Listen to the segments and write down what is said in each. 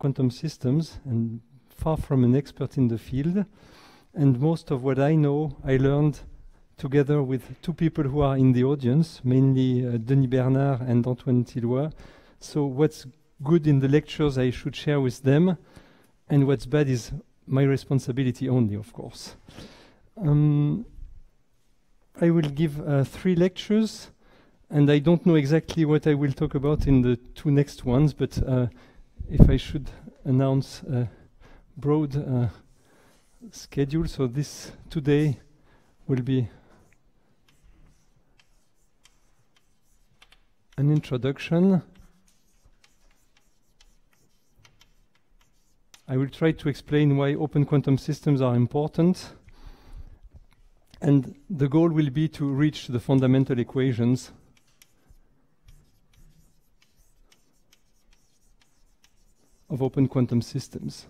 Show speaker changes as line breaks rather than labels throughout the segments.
quantum systems and far from an expert in the field. And most of what I know, I learned together with two people who are in the audience, mainly Denis Bernard and Antoine Tillois. So what's good in the lectures I should share with them, and what's bad is my responsibility only, of course. I will give 3 lectures, and I don't know exactly what I will talk about in the 2 next ones, but if I should announce a broad schedule, so this today will be an introduction. I will try to explain why open quantum systems are important. And the goal will be to reach the fundamental equations of open quantum systems.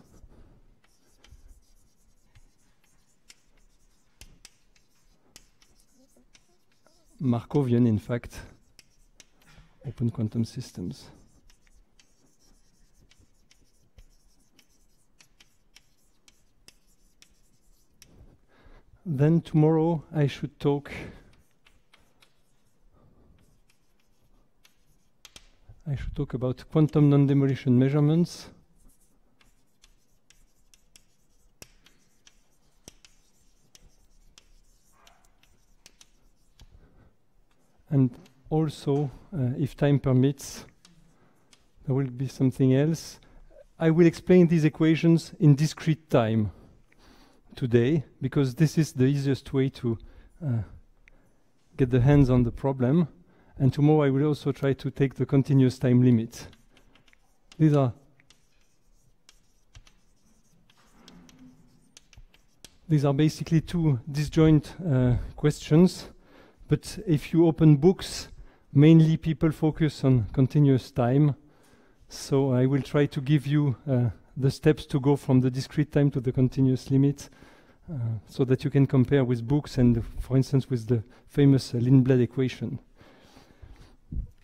Markovian, in fact, open quantum systems. Then tomorrow I should talk about quantum non-demolition measurements. And also, if time permits, there will be something else. I will explain these equations in discrete time today, because this is the easiest way to get the hands on the problem. And tomorrow I will also try to take the continuous time limit. These are basically 2 disjoint questions, but if you open books, mainly people focus on continuous time. So I will try to give you the steps to go from the discrete time to the continuous limit, so that you can compare with books and, for instance, with the famous Lindblad equation.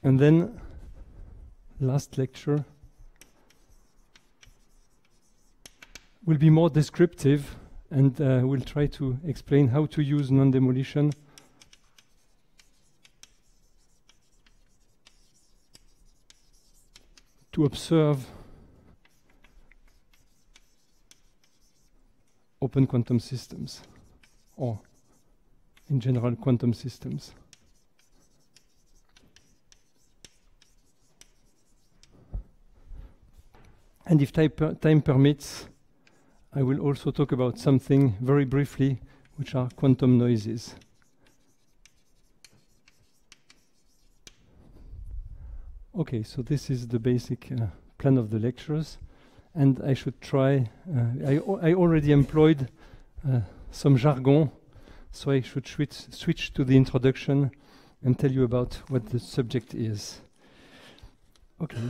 And then, last lecture will be more descriptive, and we'll try to explain how to use non-demolition to observe open quantum systems, or in general quantum systems. And if time permits, I will also talk about something very briefly, which are quantum noises. Okay, so this is the basic plan of the lectures. And I should try, I already employed some jargon, so I should switch to the introduction and tell you about what the subject is. Okay,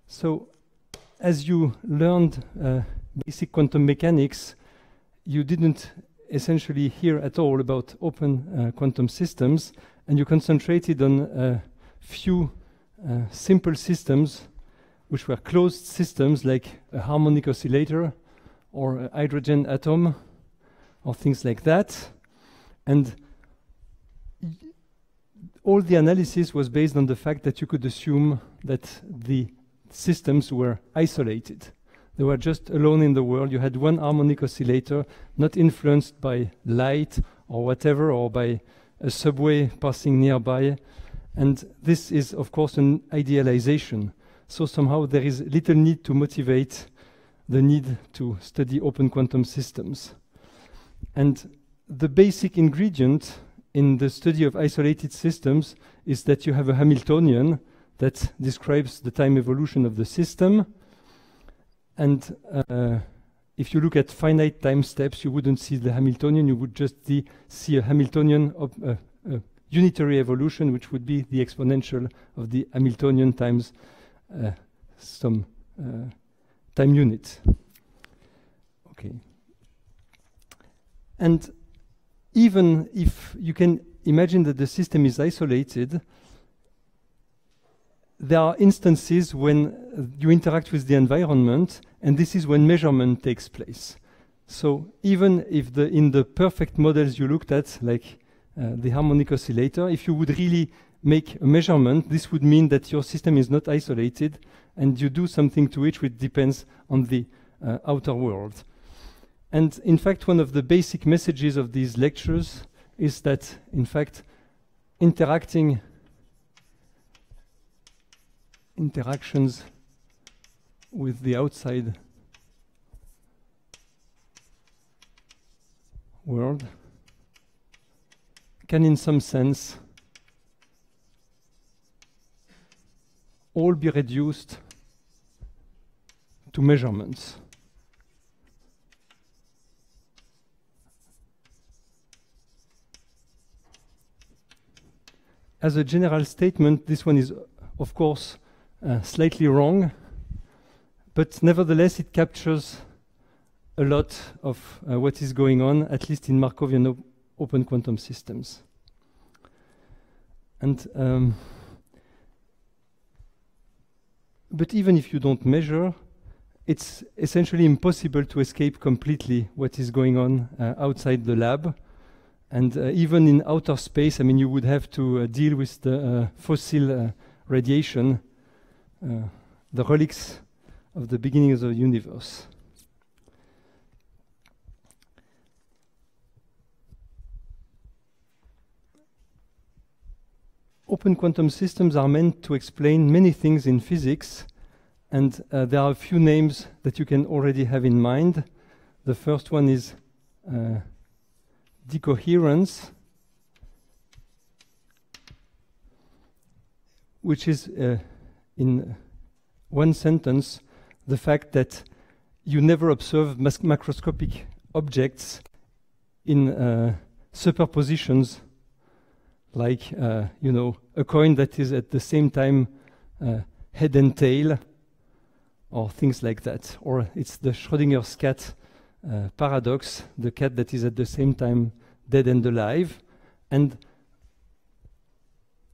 so as you learned basic quantum mechanics, you didn't essentially hear at all about open quantum systems, and you concentrated on a few simple systems which were closed systems, like a harmonic oscillator or a hydrogen atom or things like that. And all the analysis was based on the fact that you could assume that the systems were isolated. They were just alone in the world. You had one harmonic oscillator, not influenced by light or whatever, or by a subway passing nearby. And this is, of course, an idealization. So somehow there is little need to motivate the need to study open quantum systems. And the basic ingredient in the study of isolated systems is that you have a Hamiltonian that describes the time evolution of the system. And if you look at finite time steps, you wouldn't see the Hamiltonian, you would just see a Hamiltonian of unitary evolution, which would be the exponential of the Hamiltonian times some time unit. Okay. And even if you can imagine that the system is isolated, there are instances when you interact with the environment, and this is when measurement takes place. So even if in the perfect models you looked at, like the harmonic oscillator, if you would really make a measurement, this would mean that your system is not isolated, and you do something to it which depends on the outer world. And in fact, one of the basic messages of these lectures is that, in fact, interactions with the outside world can, in some sense, all be reduced to measurements. As a general statement, this one is, of course, slightly wrong, but nevertheless it captures a lot of what is going on, at least in Markovian open quantum systems. And but even if you don't measure, it's essentially impossible to escape completely what is going on outside the lab. And even in outer space, I mean, you would have to deal with the fossil radiation, the relics of the beginning of the universe. Open quantum systems are meant to explain many things in physics, and there are a few names that you can already have in mind. The first one is decoherence, which is, in one sentence, the fact that you never observe macroscopic objects in superpositions, like, you know, a coin that is at the same time head and tail, or things like that. Or it's the Schrödinger's cat paradox, the cat that is at the same time dead and alive. And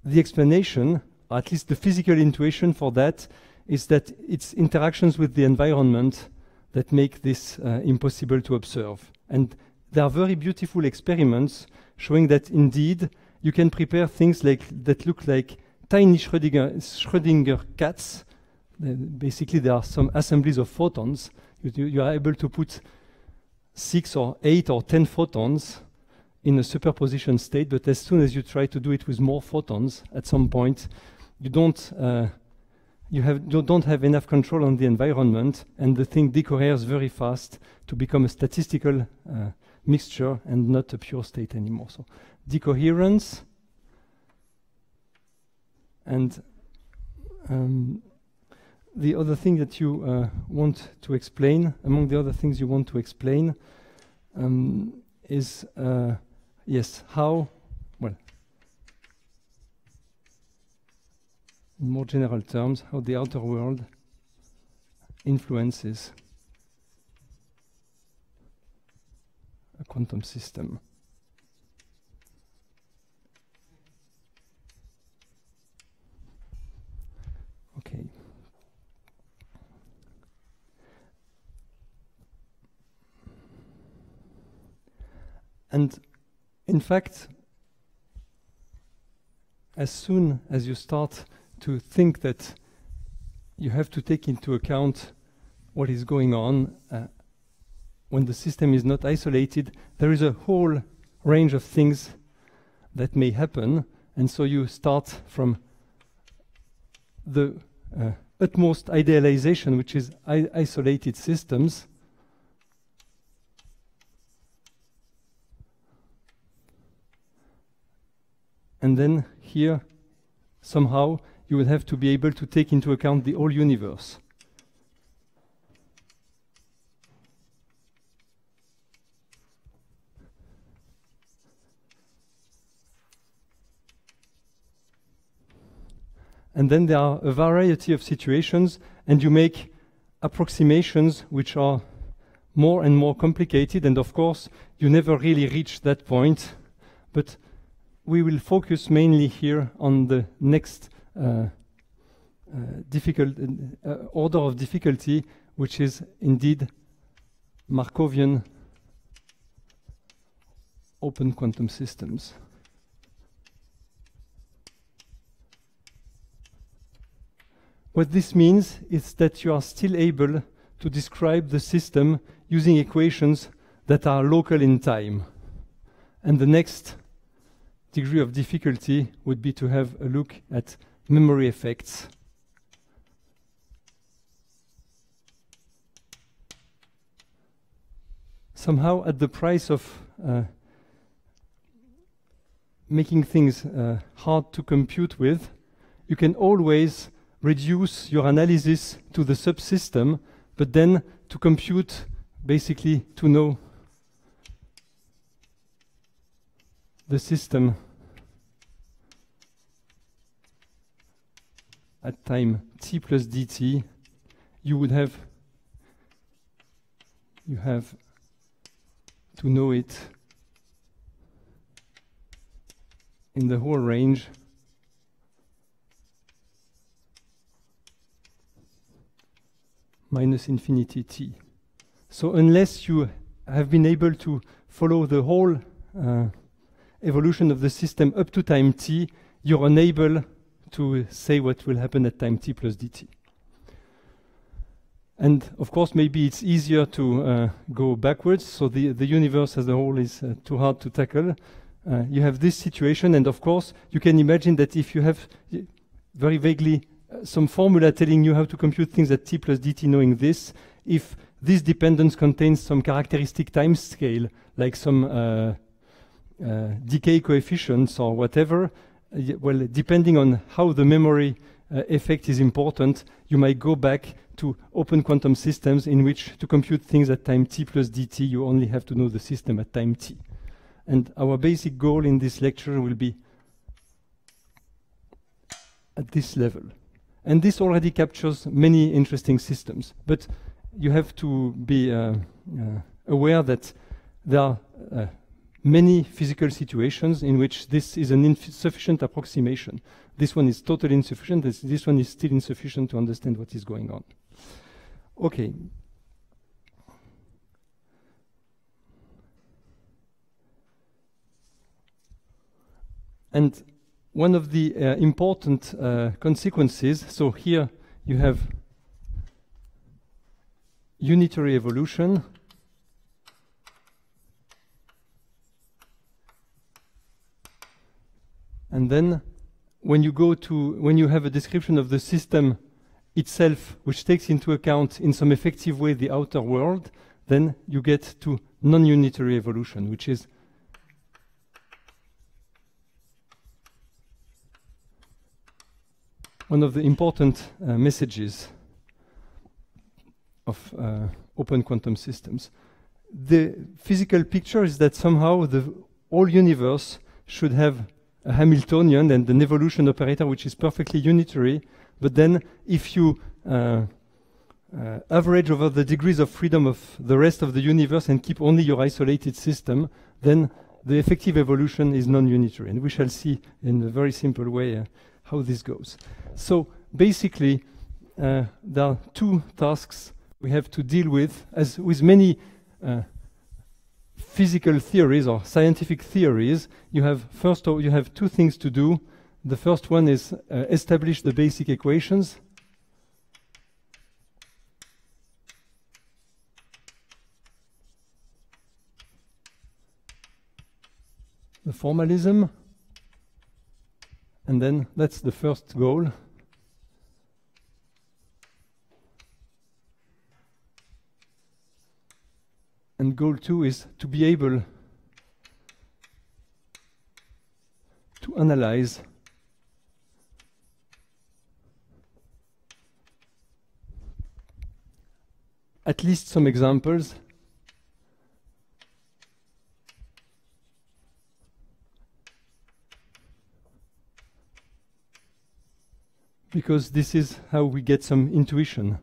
the explanation, or at least the physical intuition for that, is that it's interactions with the environment that make this impossible to observe. And there are very beautiful experiments showing that indeed you can prepare things like that look like tiny Schrödinger cats. Basically, there are some assemblies of photons. You are able to put 6 or 8 or 10 photons in a superposition state, but as soon as you try to do it with more photons, at some point, you don't have enough control on the environment, and the thing decoheres very fast to become a statistical mixture and not a pure state anymore. So decoherence, and the other thing that you want to explain, among the other things you want to explain, is yes, how, well, in more general terms, how the outer world influences a quantum system. Okay. And in fact, as soon as you start to think that you have to take into account what is going on when the system is not isolated, there is a whole range of things that may happen. And so you start from the utmost idealization, which is isolated systems, and then here somehow you will have to be able to take into account the whole universe. And then there are a variety of situations, and you make approximations which are more and more complicated, and of course you never really reach that point, but we will focus mainly here on the next order of difficulty, which is indeed Markovian open quantum systems. What this means is that you are still able to describe the system using equations that are local in time. And the next degree of difficulty would be to have a look at memory effects. Somehow, at the price of making things hard to compute with, you can always reduce your analysis to the subsystem, but then to compute, basically to know the system at time t plus dt, you have to know it in the whole range minus infinity t. So unless you have been able to follow the whole evolution of the system up to time t, you're unable to say what will happen at time t plus dt. And of course, maybe it's easier to go backwards, so the universe as a whole is too hard to tackle. You have this situation, and of course, you can imagine that if you have very vaguely some formula telling you how to compute things at t plus dt, knowing this, if this dependence contains some characteristic time scale, like some decay coefficients or whatever, well, depending on how the memory effect is important, you might go back to open quantum systems in which to compute things at time t plus dt, you only have to know the system at time t. And our basic goal in this lecture will be at this level. And this already captures many interesting systems. But you have to be aware that there are many physical situations in which this is an insufficient approximation. This one is totally insufficient. This one is still insufficient to understand what is going on. Okay. And one of the important consequences, so here you have unitary evolution. And then when you have a description of the system itself, which takes into account in some effective way the outer world, then you get to non-unitary evolution, which is one of the important messages of open quantum systems. The physical picture is that somehow the whole universe should have a Hamiltonian and an evolution operator which is perfectly unitary, but then if you average over the degrees of freedom of the rest of the universe and keep only your isolated system, then the effective evolution is non-unitary. And we shall see in a very simple way how this goes. So basically, there are two tasks we have to deal with, as with many physical theories or scientific theories. You have two things to do. The first one is establish the basic equations. The formalism. And then that's the first goal. And goal 2 is to be able to analyze at least some examples because this is how we get some intuition.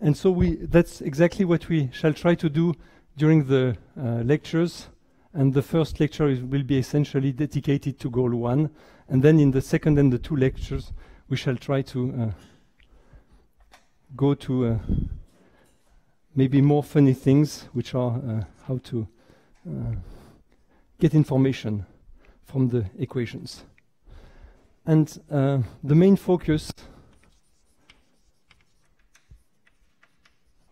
And so that's exactly what we shall try to do during the lectures. And the first lecture will be essentially dedicated to goal 1. And then in the second and the 2 lectures, we shall try to go to maybe more funny things, which are how to get information from the equations. And the main focus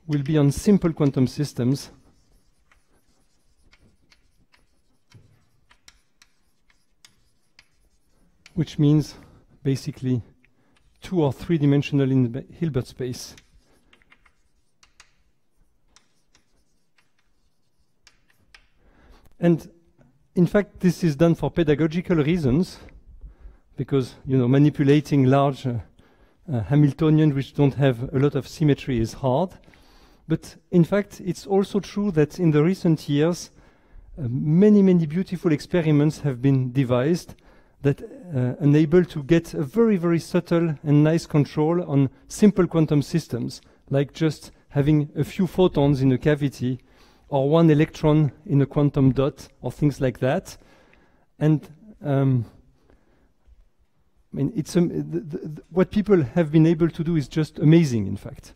will be on simple quantum systems, which means basically 2 or 3 dimensional in the Hilbert space. And in fact, this is done for pedagogical reasons, because manipulating large Hamiltonian which don't have a lot of symmetry is hard. But in fact, it's also true that in the recent years, many beautiful experiments have been devised that enable to get a very subtle and nice control on simple quantum systems, like just having a few photons in a cavity or 1 electron in a quantum dot or things like that. And what people have been able to do is just amazing, in fact.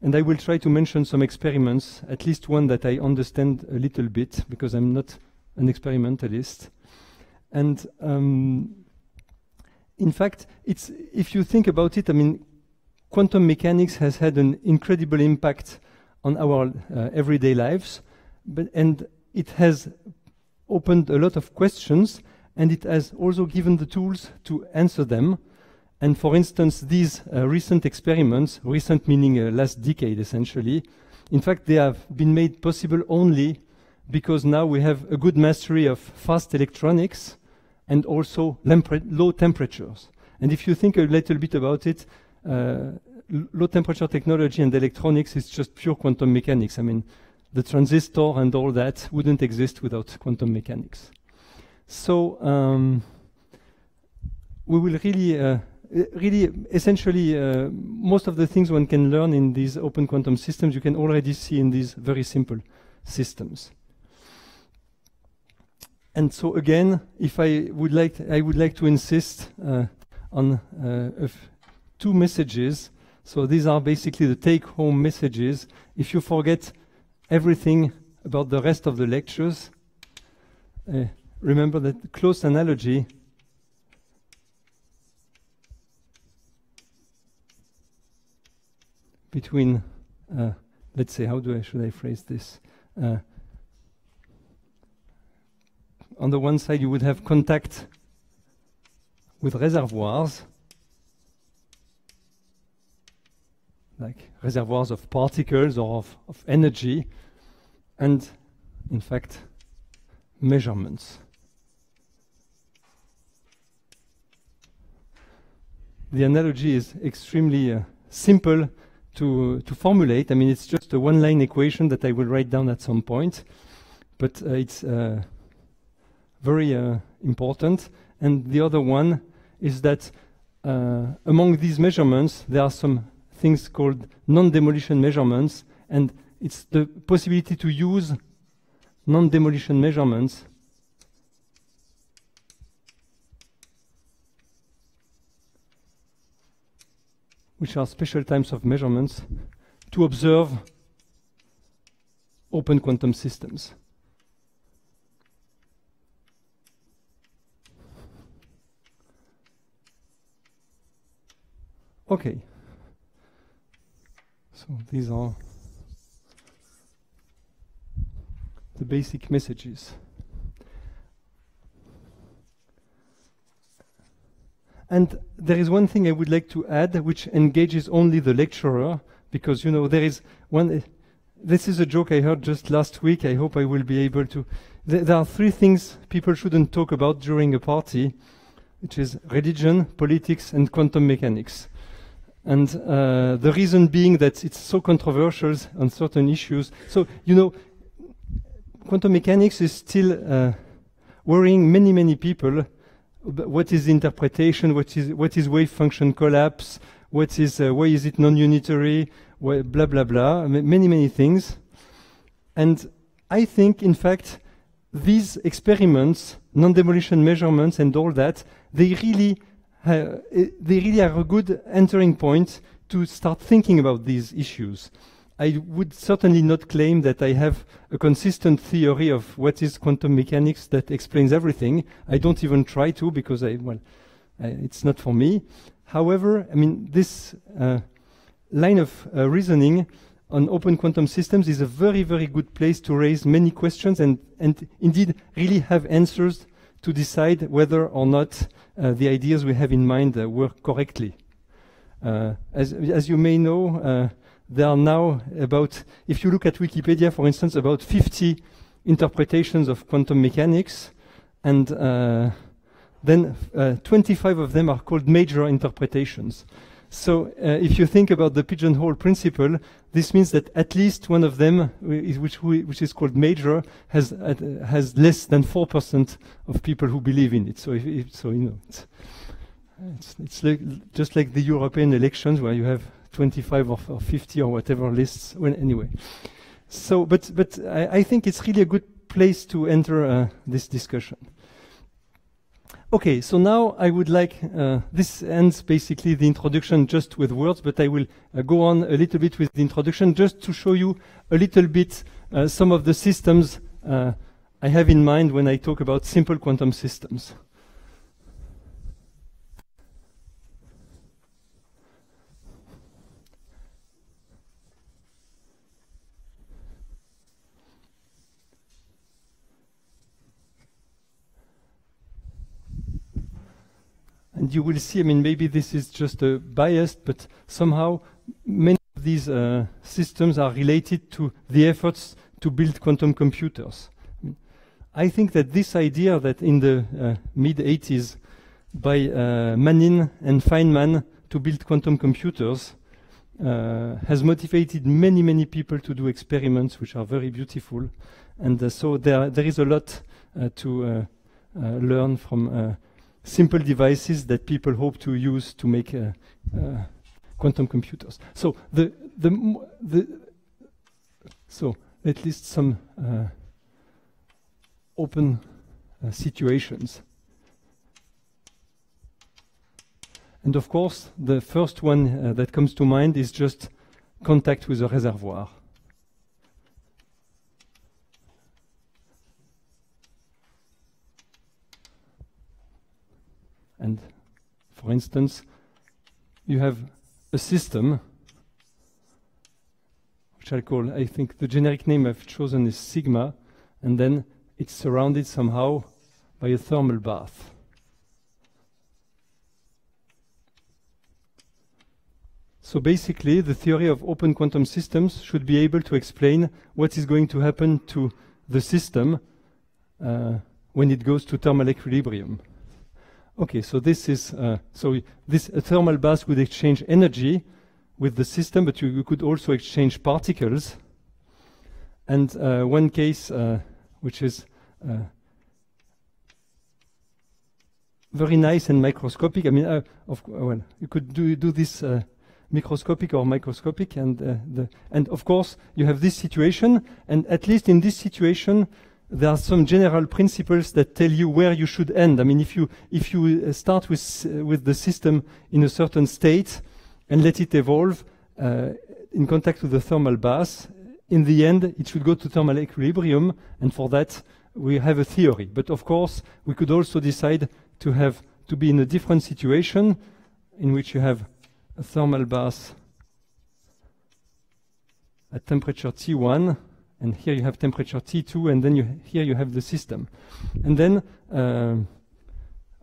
And I will try to mention some experiments, at least one that I understand a little bit, because I'm not an experimentalist. And in fact, if you think about it, quantum mechanics has had an incredible impact on our everyday lives, and it has opened a lot of questions, and it has also given the tools to answer them. And for instance, these recent experiments, recent meaning last decade essentially, in fact they have been made possible only because now we have a good mastery of fast electronics and also low temperatures. And if you think a little bit about it, low temperature technology and electronics is just pure quantum mechanics. The transistor and all that wouldn't exist without quantum mechanics. So we will really essentially most of the things one can learn in these open quantum systems you can already see in these very simple systems. And so again, I would like to insist on 2 messages. So these are basically the take-home messages. If you forget everything about the rest of the lectures, remember that close analogy between, let's say, should I phrase this? On the one side, you would have contact with reservoirs, like reservoirs of particles or of energy, and in fact, measurements. The analogy is extremely simple to formulate. It's just a 1-line equation that I will write down at some point, but it's very important. And the other one is that among these measurements, there are some things called non-demolition measurements, and it's the possibility to use non-demolition measurements which are special types of measurements to observe open quantum systems. Okay. So these are the basic messages. And there is one thing I would like to add, which engages only the lecturer, because there is one. This is a joke I heard just last week. I hope I will be able to. There are 3 things people shouldn't talk about during a party, which is religion, politics, and quantum mechanics. And the reason being that it's so controversial on certain issues. So quantum mechanics is still worrying many people. What is interpretation? What is wave function collapse? Why is it non-unitary? blah, blah, blah, many things. And I think, in fact, these experiments, non-demolition measurements and all that, they really are a good entering point to start thinking about these issues. I would certainly not claim that I have a consistent theory of what is quantum mechanics that explains everything. I don't even try to, because it's not for me. However, I mean, this line of reasoning on open quantum systems is a very, very good place to raise many questions and indeed really have answers to decide whether or not the ideas we have in mind work correctly. As you may know, there are now about, if you look at Wikipedia, for instance, about 50 interpretations of quantum mechanics, and then 25 of them are called major interpretations. So if you think about the pigeonhole principle, this means that at least one of them, which is called major, has less than 4% of people who believe in it. So, it's like, just like the European elections, where you have 25 or 50 or whatever lists. Well, anyway. So, but I think it's really a good place to enter this discussion. Okay, so now I would like, this ends basically the introduction just with words, but I will go on a little bit with the introduction just to show you a little bit some of the systems I have in mind when I talk about simple quantum systems. And you will see, I mean, maybe this is just biased, but somehow many of these systems are related to the efforts to build quantum computers. I think that this idea that in the mid-80s by Manin and Feynman to build quantum computers has motivated many people to do experiments which are very beautiful. And so there is a lot to learn from simple devices that people hope to use to make quantum computers. So so at least some open situations. And of course, the first one that comes to mind is just contact with a reservoir. And for instance, you have a system, which I'll call, I think the generic name I've chosen is sigma, and then it's surrounded somehow by a thermal bath. So basically, the theory of open quantum systems should be able to explain what is going to happen to the system when it goes to thermal equilibrium. Okay, so this is a thermal bath would exchange energy with the system, but you could also exchange particles. And one case which is very nice and microscopic. I mean, well, you could do this microscopic or microscopic, and of course you have this situation, and at least in this situation, there are some general principles that tell you where you should end. I mean, if you start with the system in a certain state and let it evolve in contact with the thermal bath, in the end it should go to thermal equilibrium, and for that we have a theory. But of course, we could also decide to be in a different situation in which you have a thermal bath at temperature T1. And here you have temperature T2, and then here you have the system. And then,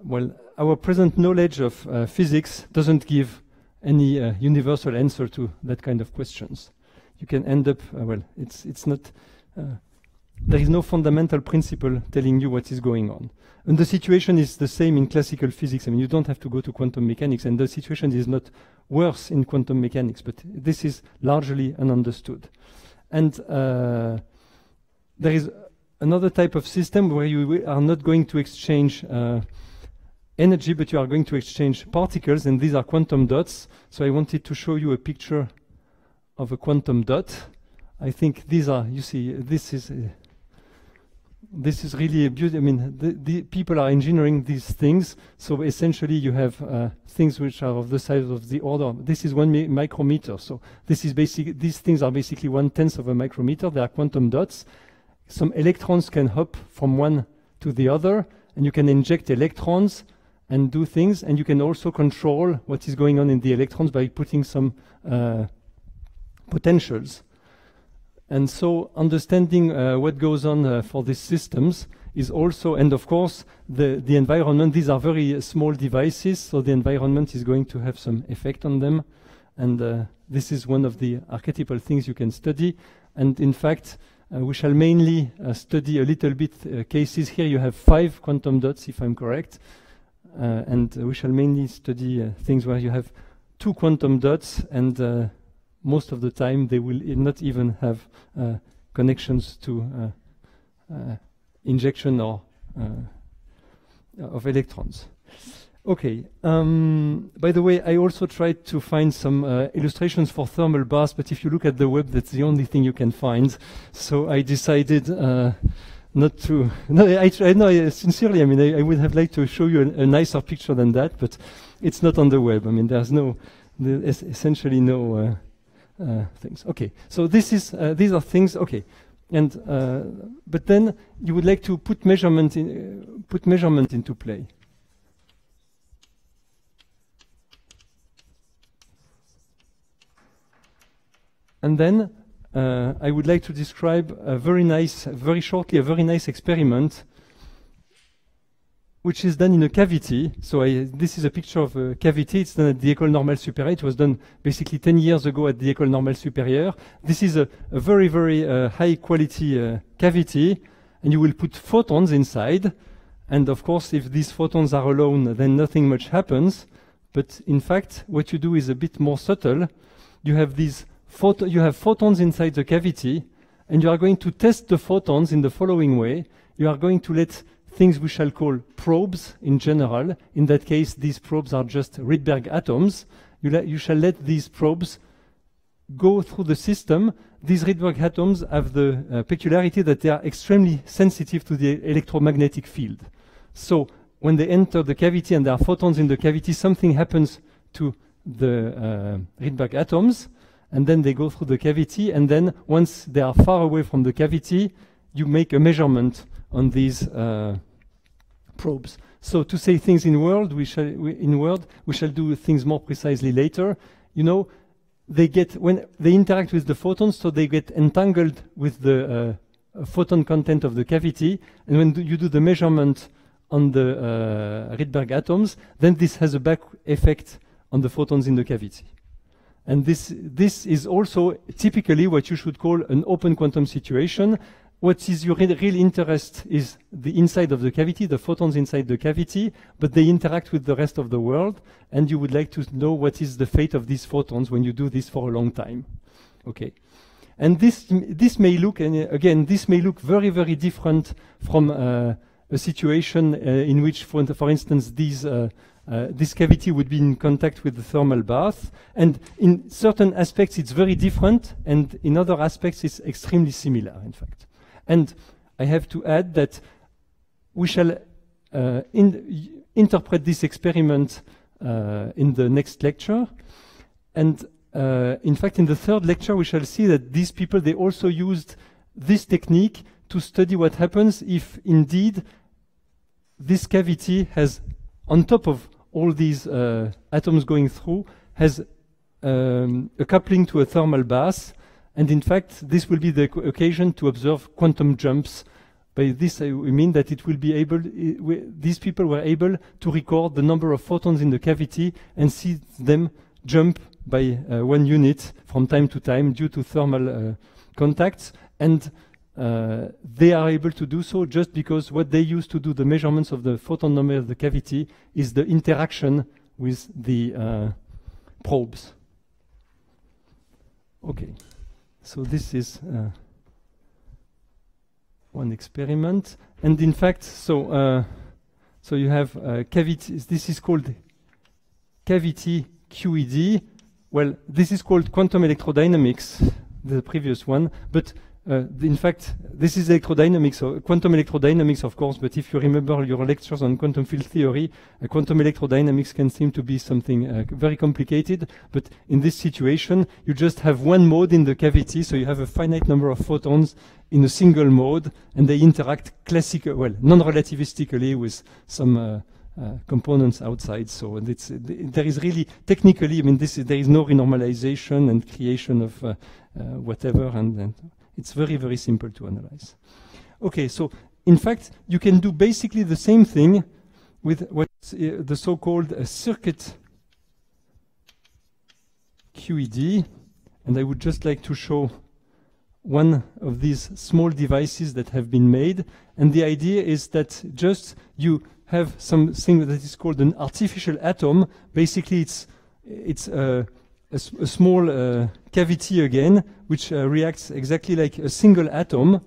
well, our present knowledge of physics doesn't give any universal answer to that kind of questions. You can end up, well, it's not, there is no fundamental principle telling you what is going on. And the situation is the same in classical physics. I mean, you don't have to go to quantum mechanics, and the situation is not worse in quantum mechanics, but this is largely ununderstood. And there is another type of system where you are not going to exchange energy, but you are going to exchange particles, and these are quantum dots. So I wanted to show you a picture of a quantum dot. I think these are, you see, this is really a beauty. I mean, the people are engineering these things. So essentially, you have things which are of the size of the order. This is 1 micrometer. So this is basically, these things are basically 1/10 of a micrometer. They are quantum dots. Some electrons can hop from one to the other, and you can inject electrons and do things. And you can also control what is going on in the electrons by putting some potentials. And so understanding what goes on for these systems is also, and of course, the environment, these are very small devices, so the environment is going to have some effect on them. And this is one of the archetypal things you can study. And in fact, we shall mainly study a little bit cases. Here you have 5 quantum dots, if I'm correct. And we shall mainly study things where you have 2 quantum dots, and most of the time they will not even have connections to injection or of electrons. Okay. By the way, I also tried to find some illustrations for thermal bars, but if you look at the web, that's the only thing you can find. So I decided not to. No, sincerely, I mean, I would have liked to show you a nicer picture than that, but it's not on the web. I mean, there's essentially no things. Okay, so this is these are things. Okay, and but then you would like to put measurement into play. And then I would like to describe very shortly, a very nice experiment which is done in a cavity. So this is a picture of a cavity. It's done at the École Normale Supérieure. It was done basically 10 years ago at the École Normale Supérieure. This is a very, very high quality cavity, and you will put photons inside. And of course, if these photons are alone, then nothing much happens. But in fact, what you do is a bit more subtle. You have these photons inside the cavity, and you are going to test the photons in the following way. You are going to let things we shall call probes in general. In that case, these probes are just Rydberg atoms. You shall let these probes go through the system. These Rydberg atoms have the peculiarity that they are extremely sensitive to the electromagnetic field. So when they enter the cavity and there are photons in the cavity, something happens to the Rydberg atoms, and then they go through the cavity, and then once they are far away from the cavity, you make a measurement on these probes. So to say things in word, we shall do things more precisely later. You know, when they interact with the photons, so they get entangled with the photon content of the cavity, and when you do the measurement on the Rydberg atoms, then this has a back effect on the photons in the cavity. And this is also typically what you should call an open quantum situation. What is your real interest is the inside of the cavity, the photons inside the cavity, but they interact with the rest of the world, and you would like to know what is the fate of these photons when you do this for a long time. Okay. And this may look, and again, this may look very, very different from a situation in which, for instance, this cavity would be in contact with the thermal bath. And in certain aspects, it's very different, and in other aspects, it's extremely similar, in fact. And I have to add that we shall interpret this experiment in the next lecture. And in fact, in the third lecture, we shall see that these people, they also used this technique to study what happens if indeed this cavity has, on top of all these atoms going through, has a coupling to a thermal bath. And in fact, this will be the occasion to observe quantum jumps. By this, I mean that it will be able, these people were able to record the number of photons in the cavity and see them jump by 1 unit from time to time due to thermal contacts. And they are able to do so just because what they use to do the measurements of the photon number of the cavity is the interaction with the probes. Okay. So this is one experiment, and in fact, so you have cavities. This is called cavity QED. well, this is called quantum electrodynamics, the previous one, but in fact, this is electrodynamics, or quantum electrodynamics, of course, but if you remember your lectures on quantum field theory, quantum electrodynamics can seem to be something very complicated, but in this situation, you just have one mode in the cavity, so you have a finite number of photons in a single mode, and they interact non-relativistically with some components outside. So there is really, technically, I mean, there is no renormalization and creation of whatever, and it's very, very simple to analyze. Okay, so in fact, you can do basically the same thing with what's the so-called circuit QED, and I would just like to show one of these small devices that have been made, and the idea is that just you have something that is called an artificial atom. Basically, it's a small cavity again, which reacts exactly like a single atom,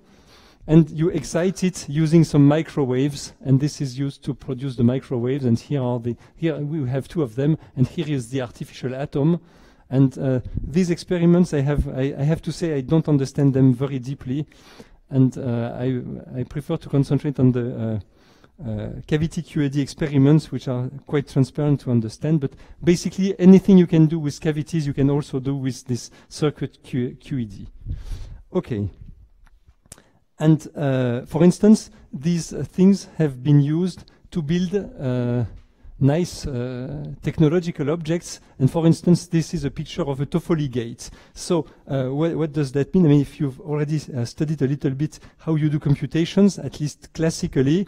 and you excite it using some microwaves, and this is used to produce the microwaves. And here we have two of them, and here is the artificial atom. And these experiments, I have to say, I don't understand them very deeply, and I prefer to concentrate on the cavity QED experiments, which are quite transparent to understand. But basically, anything you can do with cavities, you can also do with this circuit QED. Okay. And for instance, these things have been used to build nice technological objects. And for instance, this is a picture of a Toffoli gate. So what does that mean? I mean, if you've already studied a little bit how you do computations, at least classically,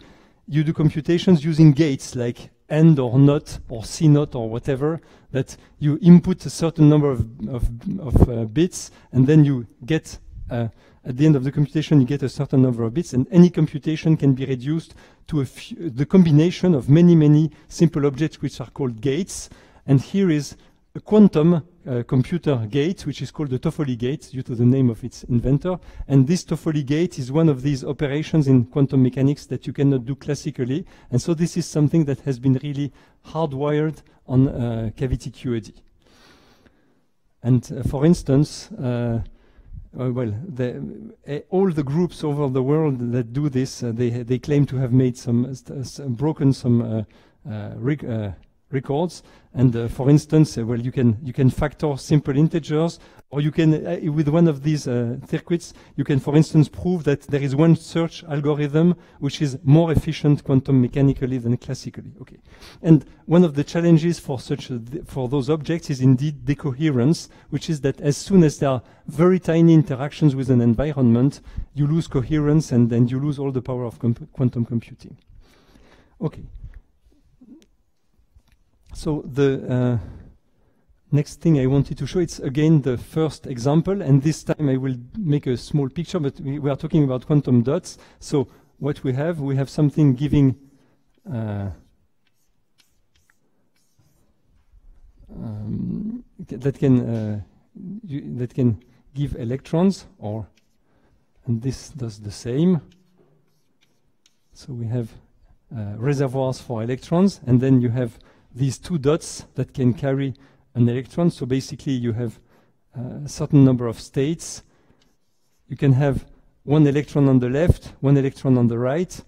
you do computations using gates like AND or NOT or C0 or whatever, that you input a certain number of bits, and then you get, at the end of the computation, you get a certain number of bits, and any computation can be reduced to the combination of many, many simple objects which are called gates. And here is a quantum computer gate, which is called the Toffoli gate due to the name of its inventor. And this Toffoli gate is one of these operations in quantum mechanics that you cannot do classically. And so this is something that has been really hardwired on cavity QED. And for instance, all the groups over the world that do this, they claim to have made broken some records. And for instance, you can factor simple integers, or you can, with one of these circuits, you can, for instance, prove that there is one search algorithm which is more efficient quantum mechanically than classically. Okay, and one of the challenges for for those objects is indeed decoherence, which is that as soon as there are very tiny interactions with an environment, you lose coherence, and then you lose all the power of quantum computing. Okay. So the next thing I wanted to show, it's again the first example, and this time I will make a small picture, but we are talking about quantum dots. So what we have something giving that can give electrons, and this does the same. So we have reservoirs for electrons, and then you have these two dots that can carry an electron. So basically you have a certain number of states. You can have one electron on the left, one electron on the right.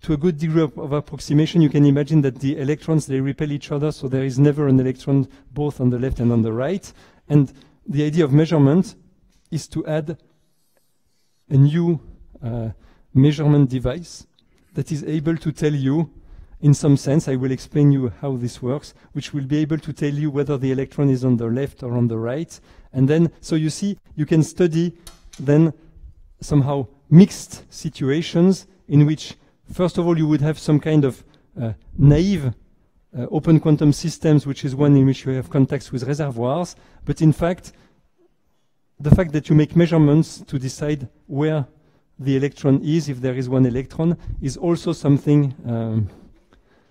To a good degree of approximation, you can imagine that the electrons, they repel each other, so there is never an electron both on the left and on the right. And the idea of measurement is to add a new measurement device that is able to tell you, in some sense, I will explain you how this works, which will be able to tell you whether the electron is on the left or on the right. And then, so you see, you can study then somehow mixed situations in which, first of all, you would have some kind of naive open quantum systems, which is one in which you have contacts with reservoirs. But in fact, the fact that you make measurements to decide where the electron is, if there is one electron, is also something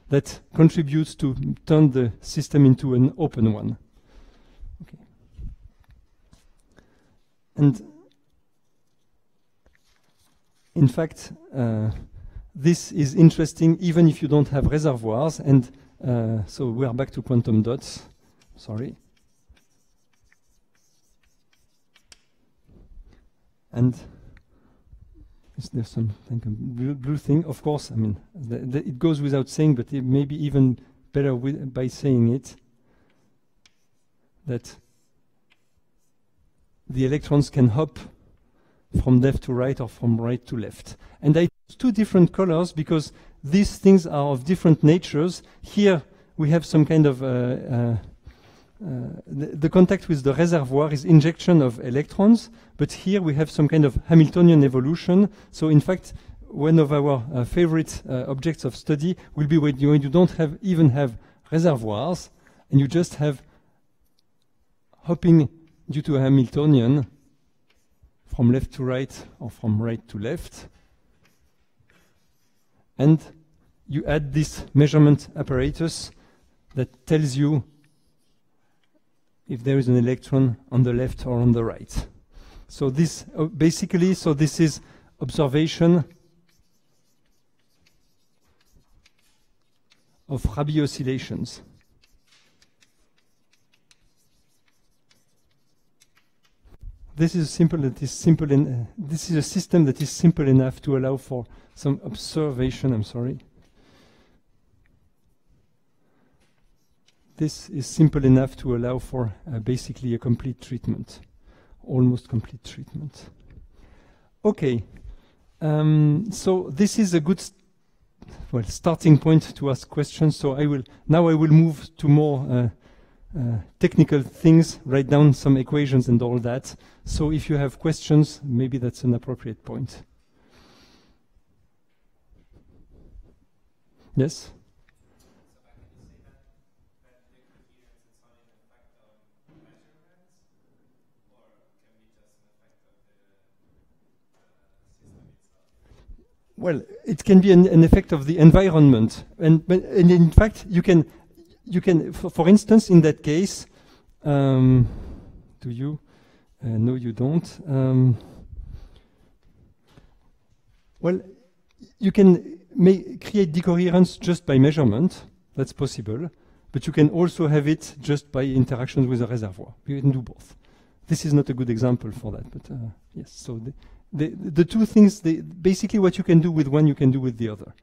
that contributes to turn the system into an open one. Okay. And in fact, this is interesting even if you don't have reservoirs. And so we are back to quantum dots. Sorry. And is there some blue thing? Of course, I mean, it goes without saying, but it may be even better by saying it, that the electrons can hop from left to right or from right to left. And I choose two different colors because these things are of different natures. Here we have some kind of the contact with the reservoir is injection of electrons, but here we have some kind of Hamiltonian evolution. So in fact, one of our favorite objects of study will be when you don't even have reservoirs, and you just have hopping due to a Hamiltonian from left to right or from right to left. And you add this measurement apparatus that tells you if there is an electron on the left or on the right. So this basically, so this is observation of Rabi oscillations. This is simple. That is simple, and this is a system that is simple enough to allow for some observation. I'm sorry. This is simple enough to allow for basically a complete treatment, almost complete treatment. Okay, so this is a good starting point to ask questions. So I will move to more technical things, write down some equations and all that. So if you have questions, maybe that's an appropriate point. Yes? Well, it can be an effect of the environment, and in fact, you can, for instance, in that case, do you? No, you don't. Well, you can create decoherence just by measurement. That's possible, but you can also have it just by interactions with a reservoir. You can do both. This is not a good example for that, but yes. So the two things, basically what you can do with one, you can do with the other.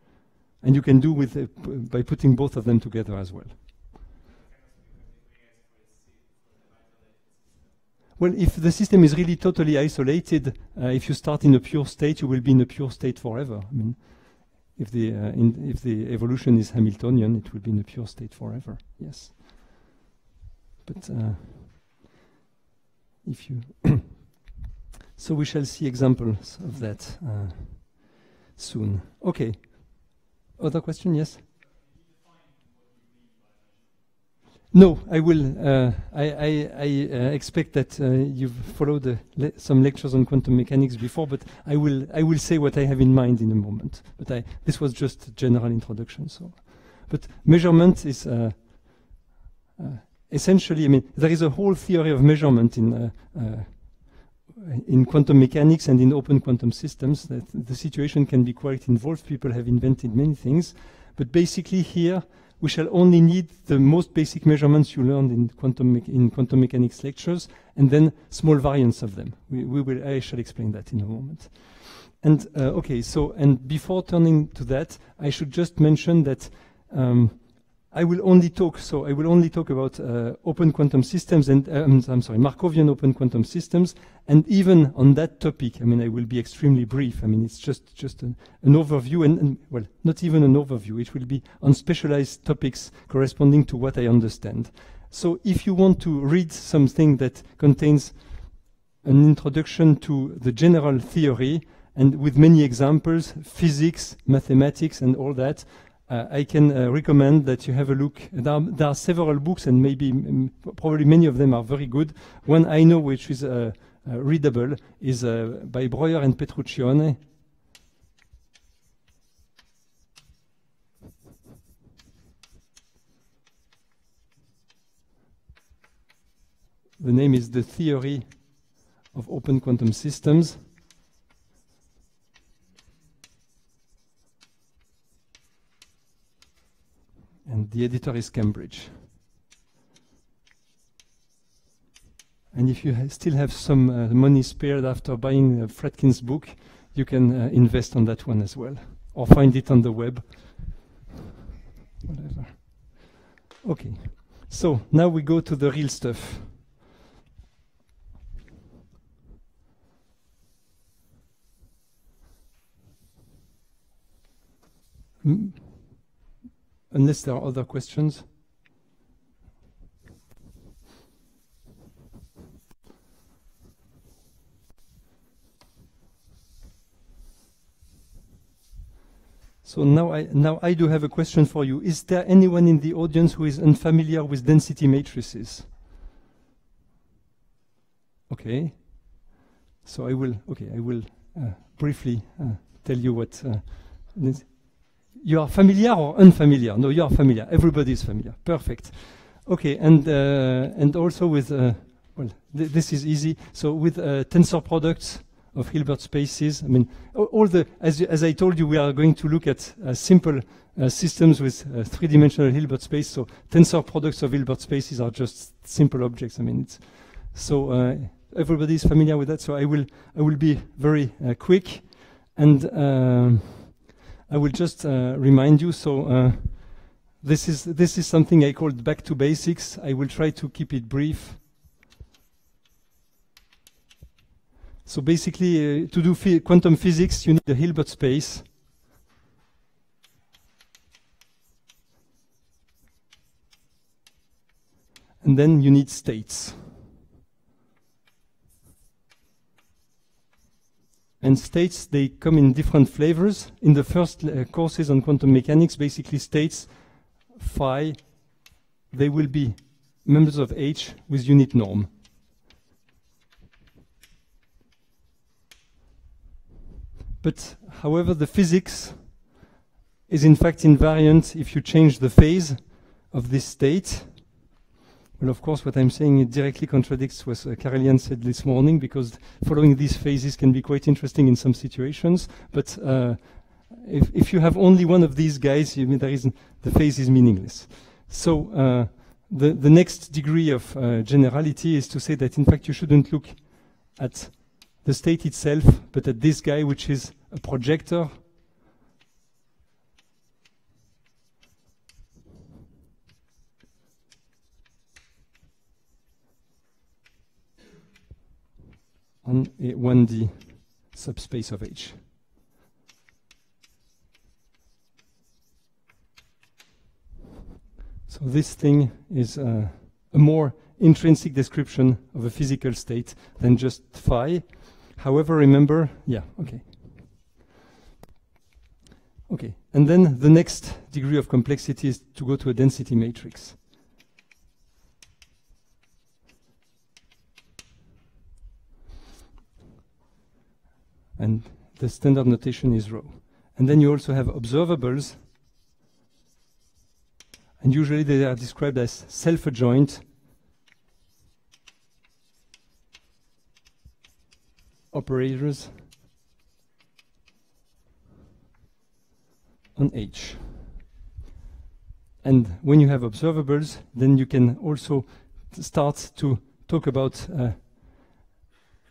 And you can do with by putting both of them together as well. Well, if the system is really totally isolated, if you start in a pure state, you will be in a pure state forever. I mean, if the evolution is Hamiltonian, it will be in a pure state forever. Yes. But if you so we shall see examples of that soon. Okay. Other question? Yes. No, I will. I expect that you've followed some lectures on quantum mechanics before, but I will say what I have in mind in a moment. But this was just a general introduction. So, but measurement is essentially. I mean, there is a whole theory of measurement in quantum mechanics and in open quantum systems. That the situation can be quite involved. People have invented many things, but basically here, we shall only need the most basic measurements you learned in quantum mechanics lectures, and then small variants of them. I shall explain that in a moment. And okay, so and before turning to that, I should just mention that I will only talk about open quantum systems and I'm sorry, Markovian open quantum systems, and even on that topic, I mean, I will be extremely brief. I mean, it's just an overview, and well, not even an overview. It will be on specialized topics corresponding to what I understand. So if you want to read something that contains an introduction to the general theory and with many examples, physics, mathematics, and all that, I can recommend that you have a look. There are several books, and probably many of them are very good. One I know which is readable is by Breuer and Petruccione. The name is The Theory of Open Quantum Systems. And the editor is Cambridge. And if you still have some money spared after buying Fredkin's book, you can invest on that one as well, or find it on the web. Whatever. Okay, so now we go to the real stuff. Unless there are other questions. So now I do have a question for you. Is there anyone in the audience who is unfamiliar with density matrices? Okay. So I will briefly tell you what. You are familiar or unfamiliar? No, you are familiar. Everybody is familiar. Perfect. Okay, and also with well, this is easy. So with tensor products of Hilbert spaces, I mean, all the as I told you, we are going to look at simple systems with three-dimensional Hilbert space. So tensor products of Hilbert spaces are just simple objects. I mean, it's so everybody is familiar with that. So I will be very quick, and I will just remind you. So this is something I called back to basics. I will try to keep it brief. So basically, to do quantum physics, you need a Hilbert space. And then you need states. And states, they come in different flavors. In the first courses on quantum mechanics, basically states, phi, they will be members of H with unit norm. But however, the physics is in fact invariant if you change the phase of this state. Well, of course, what I'm saying, it directly contradicts what Caroline said this morning, because following these phases can be quite interesting in some situations. But if you have only one of these guys, the phase is meaningless. So the next degree of generality is to say that in fact you shouldn't look at the state itself, but at this guy, which is a projector on a 1D subspace of H. So this thing is a more intrinsic description of a physical state than just phi. However, remember, yeah, okay. Okay, and then the next degree of complexity is to go to a density matrix. And the standard notation is rho. And then you also have observables. And usually they are described as self-adjoint operators on H. And when you have observables, then you can also start to talk about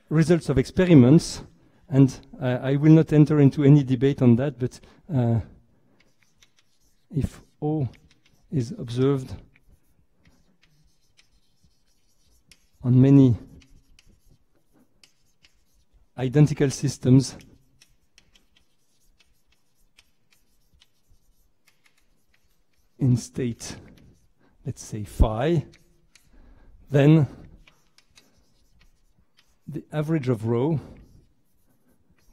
results of experiments. And I will not enter into any debate on that, but if O is observed on many identical systems, in state, let's say phi, then the average of rho,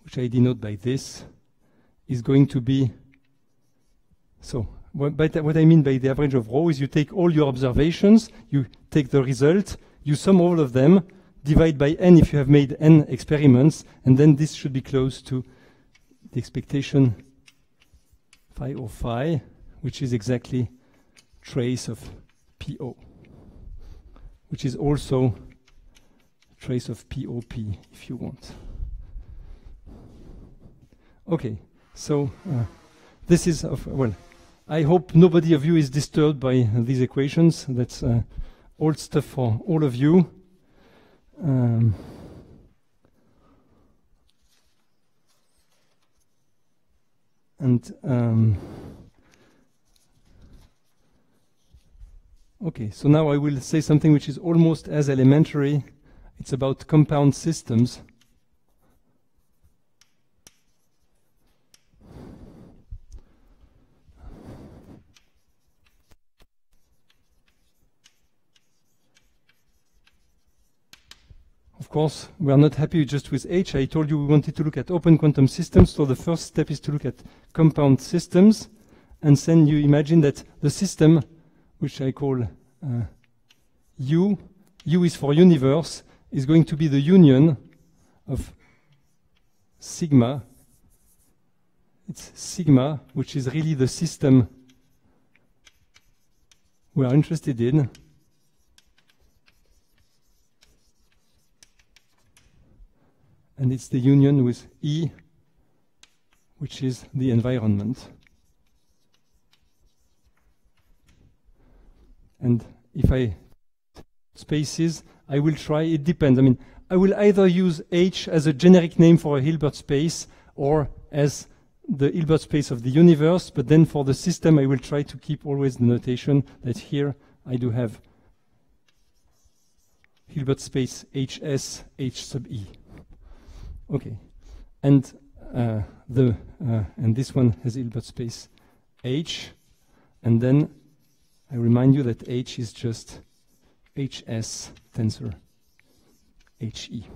which I denote by this, is going to be, so what I mean by the average of rho is you take all your observations, you take the result, you sum all of them, divide by n if you have made n experiments, and then this should be close to the expectation phi or phi, which is exactly trace of PO, which is also trace of POP if you want. Okay, so this is, well, I hope nobody of you is disturbed by these equations. That's old stuff for all of you. okay, so now I will say something which is almost as elementary. It's about compound systems. Of course, we are not happy just with H. I told you we wanted to look at open quantum systems, so the first step is to look at compound systems, and then you imagine that the system, which I call U is for universe, is going to be the union of sigma. It's sigma, which is really the system we are interested in. And it's the union with E, which is the environment. And if I spaces, I will try, it depends. I mean, I will either use H as a generic name for a Hilbert space or as the Hilbert space of the universe, but then for the system I will try to keep always the notation that here I do have Hilbert space HS H sub E. Okay, and this one has Hilbert space H, and then I remind you that H is just HS tensor HE.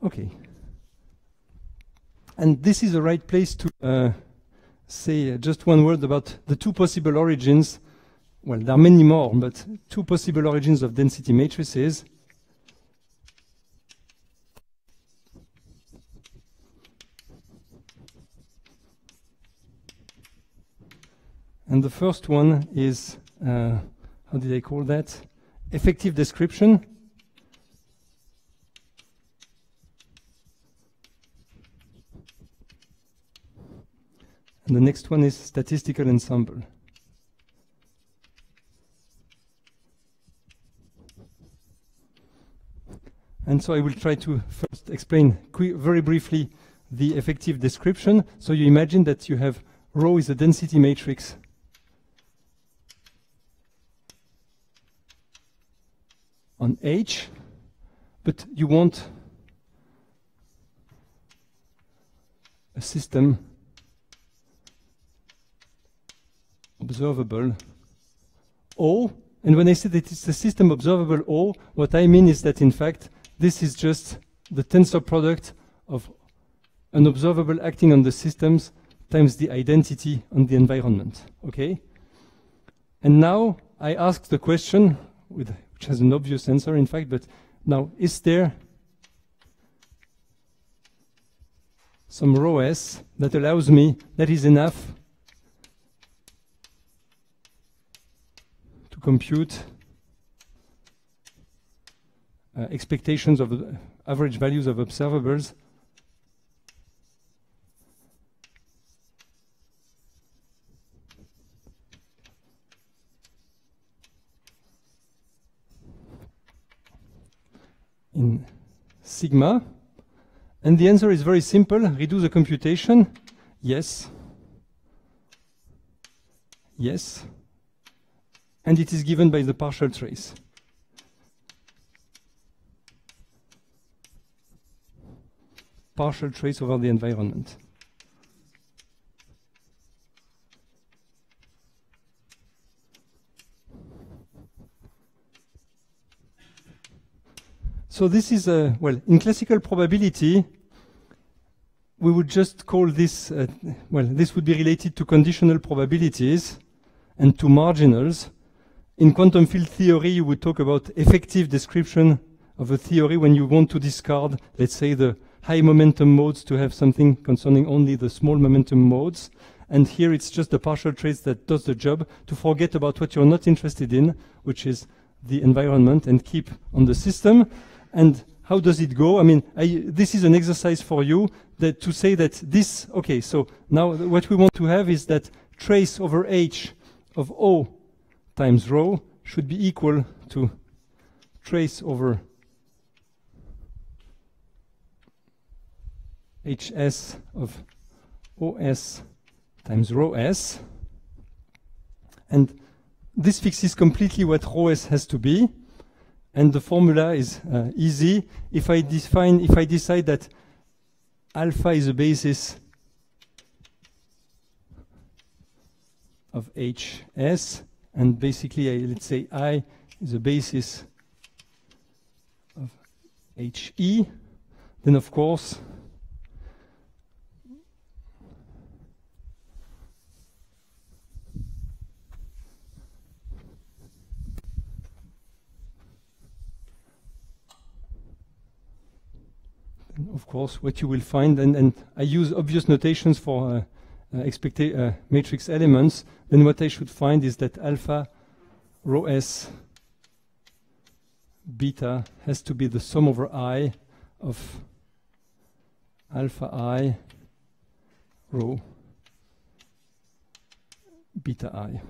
Okay, and this is the right place to say just one word about the two possible origins. Well, there are many more, but two possible origins of density matrices. And the first one is, how did I call that? Effective description. And the next one is statistical ensemble. And so I will try to first explain very briefly the effective description. So you imagine that you have rho is a density matrix on H, but you want a system observable O. And when I say that it's a system observable O, what I mean is that in fact this is just the tensor product of an observable acting on the systems times the identity on the environment. Okay? And now I ask the question, which has an obvious answer in fact, but now is there some rho s that allows me, that is enough to compute expectations of average values of observables in sigma? And the answer is very simple. Redo the computation. Yes. Yes. And it is given by the partial trace. Partial trace over the environment. So this is well, in classical probability, we would just call this, well, this would be related to conditional probabilities and to marginals. In quantum field theory, you would talk about effective description of a theory when you want to discard, let's say, the high momentum modes to have something concerning only the small momentum modes. And here it's just the partial trace that does the job to forget about what you're not interested in, which is the environment, and keep on the system. And how does it go? I mean, this is an exercise for you that to say that this, okay, so now what we want to have is that trace over H of O times rho should be equal to trace over hs of os times rho s. And this fixes completely what rho s has to be. And the formula is easy. If I decide that alpha is a basis of hs, and basically let's say I is a basis of he, then of course what you will find, and I use obvious notations for matrix elements, then what I should find is that alpha rho s beta has to be the sum over I of alpha I rho beta I.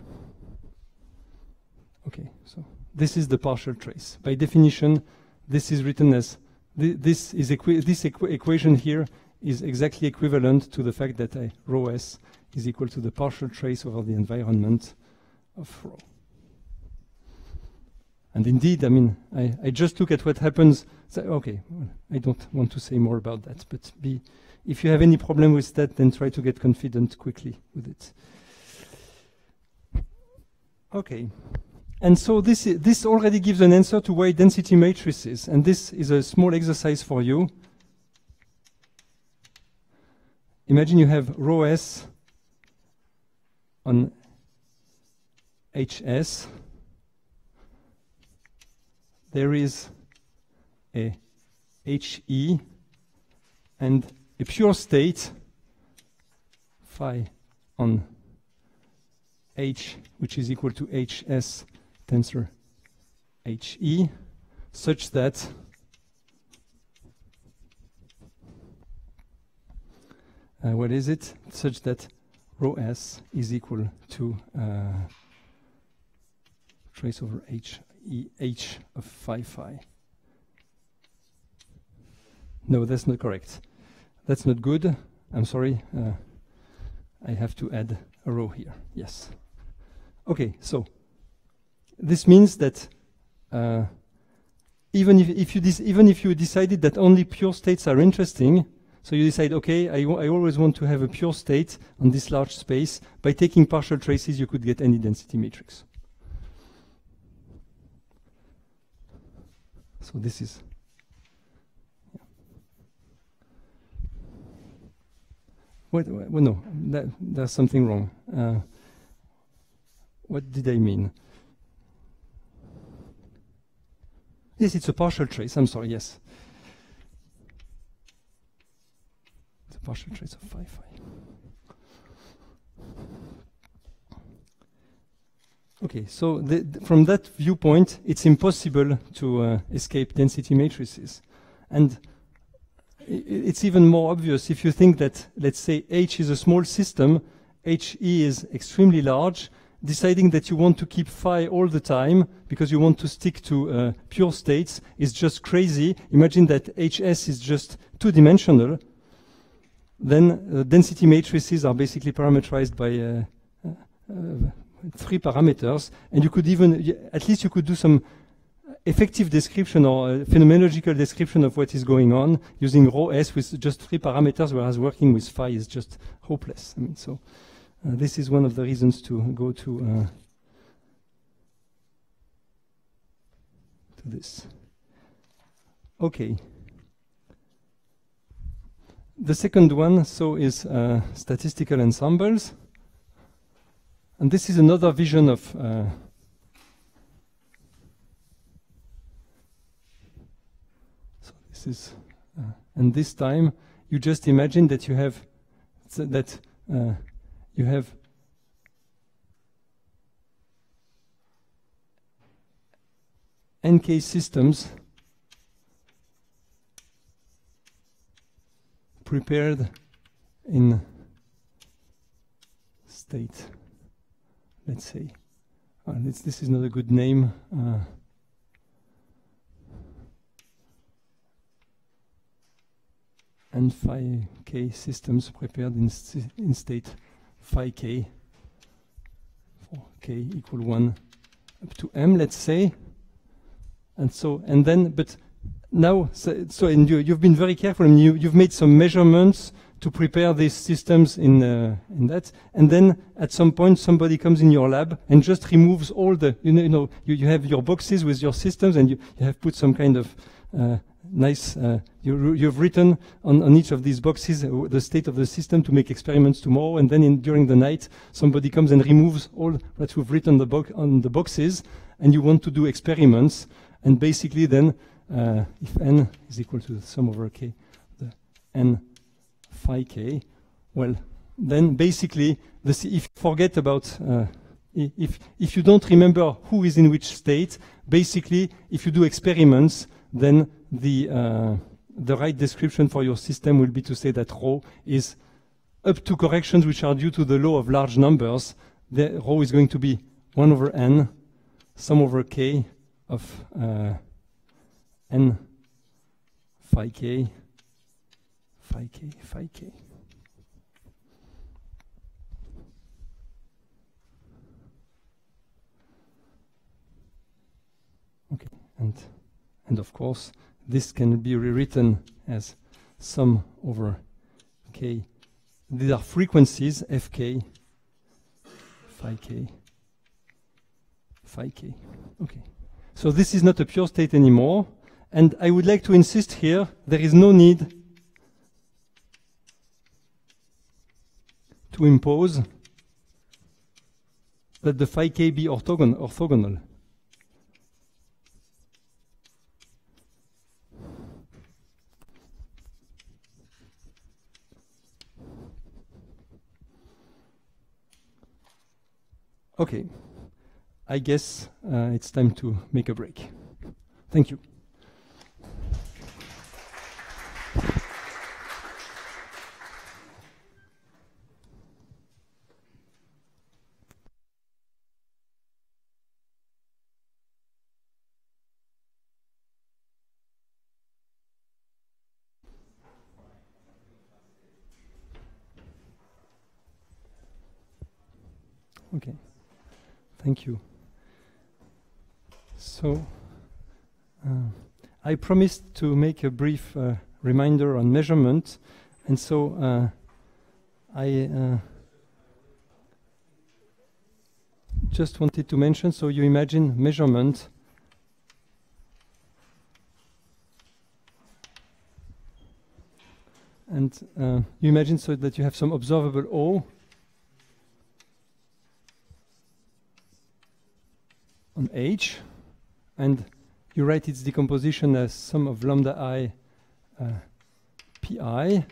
Okay, so this is the partial trace. By definition, this is written as this equation here is exactly equivalent to the fact that rho s is equal to the partial trace over the environment of rho. And indeed, I mean, I just look at what happens. So, okay, well, I don't want to say more about that, but if you have any problem with that, then try to get confident quickly with it. Okay. And so this already gives an answer to why density matrices, and this is a small exercise for you. Imagine you have rho s on hs. There is a he and a pure state phi on h, which is equal to hs tensor he, such that what is it? Such that rho s is equal to trace over h of phi phi. No, that's not correct. That's not good. I'm sorry. I have to add a row here. Yes. Okay, so this means that even if you decided that only pure states are interesting, so you decide, okay, I always want to have a pure state on this large space. By taking partial traces, you could get any density matrix. So this is. Wait, well, no, there's something wrong. What did I mean? Yes, it's a partial trace. I'm sorry, yes. It's a partial trace of phi phi. Okay, so from that viewpoint, it's impossible to escape density matrices. And it's even more obvious if you think that, let's say, H is a small system, HE is extremely large. Deciding that you want to keep phi all the time because you want to stick to pure states is just crazy. Imagine that HS is just two-dimensional. Then density matrices are basically parameterized by 3 parameters, and you could even, at least you could do some effective description or phenomenological description of what is going on using rho s with just 3 parameters, whereas working with phi is just hopeless. I mean, so. This is one of the reasons to go to this. Okay. The second one, so, is statistical ensembles. And this is another vision of so this is and this time you just imagine that you have you have NK systems prepared in state. Let's say, this is not a good name. and phi k systems prepared in state phi k for k equal 1 up to m, let's say. And so, and then, but now, and you've been very careful, and you've made some measurements to prepare these systems in that, and then at some point somebody comes in your lab and just removes all the, you have your boxes with your systems, and you have put some kind of nice, you've written on each of these boxes the state of the system to make experiments tomorrow, and then during the night somebody comes and removes all that you've written on the boxes, and you want to do experiments, and basically then if n is equal to the sum over k, the n phi k, well, then basically, if you forget about, if you don't remember who is in which state, basically, if you do experiments, then the right description for your system will be to say that rho is up to corrections which are due to the law of large numbers. The rho is going to be 1 over n, sum over k of n phi k, phi k, phi k. Okay, and of course, this can be rewritten as sum over k. These are frequencies, fk, phi k, phi k. Okay, so this is not a pure state anymore, and I would like to insist here, there is no need to impose that the phi k be orthogonal. Okay, I guess it's time to make a break. Thank you. Okay, thank you. So, I promised to make a brief reminder on measurement, and so I just wanted to mention, so you imagine measurement and you imagine so that you have some observable O on H, and you write its decomposition as sum of lambda I pi,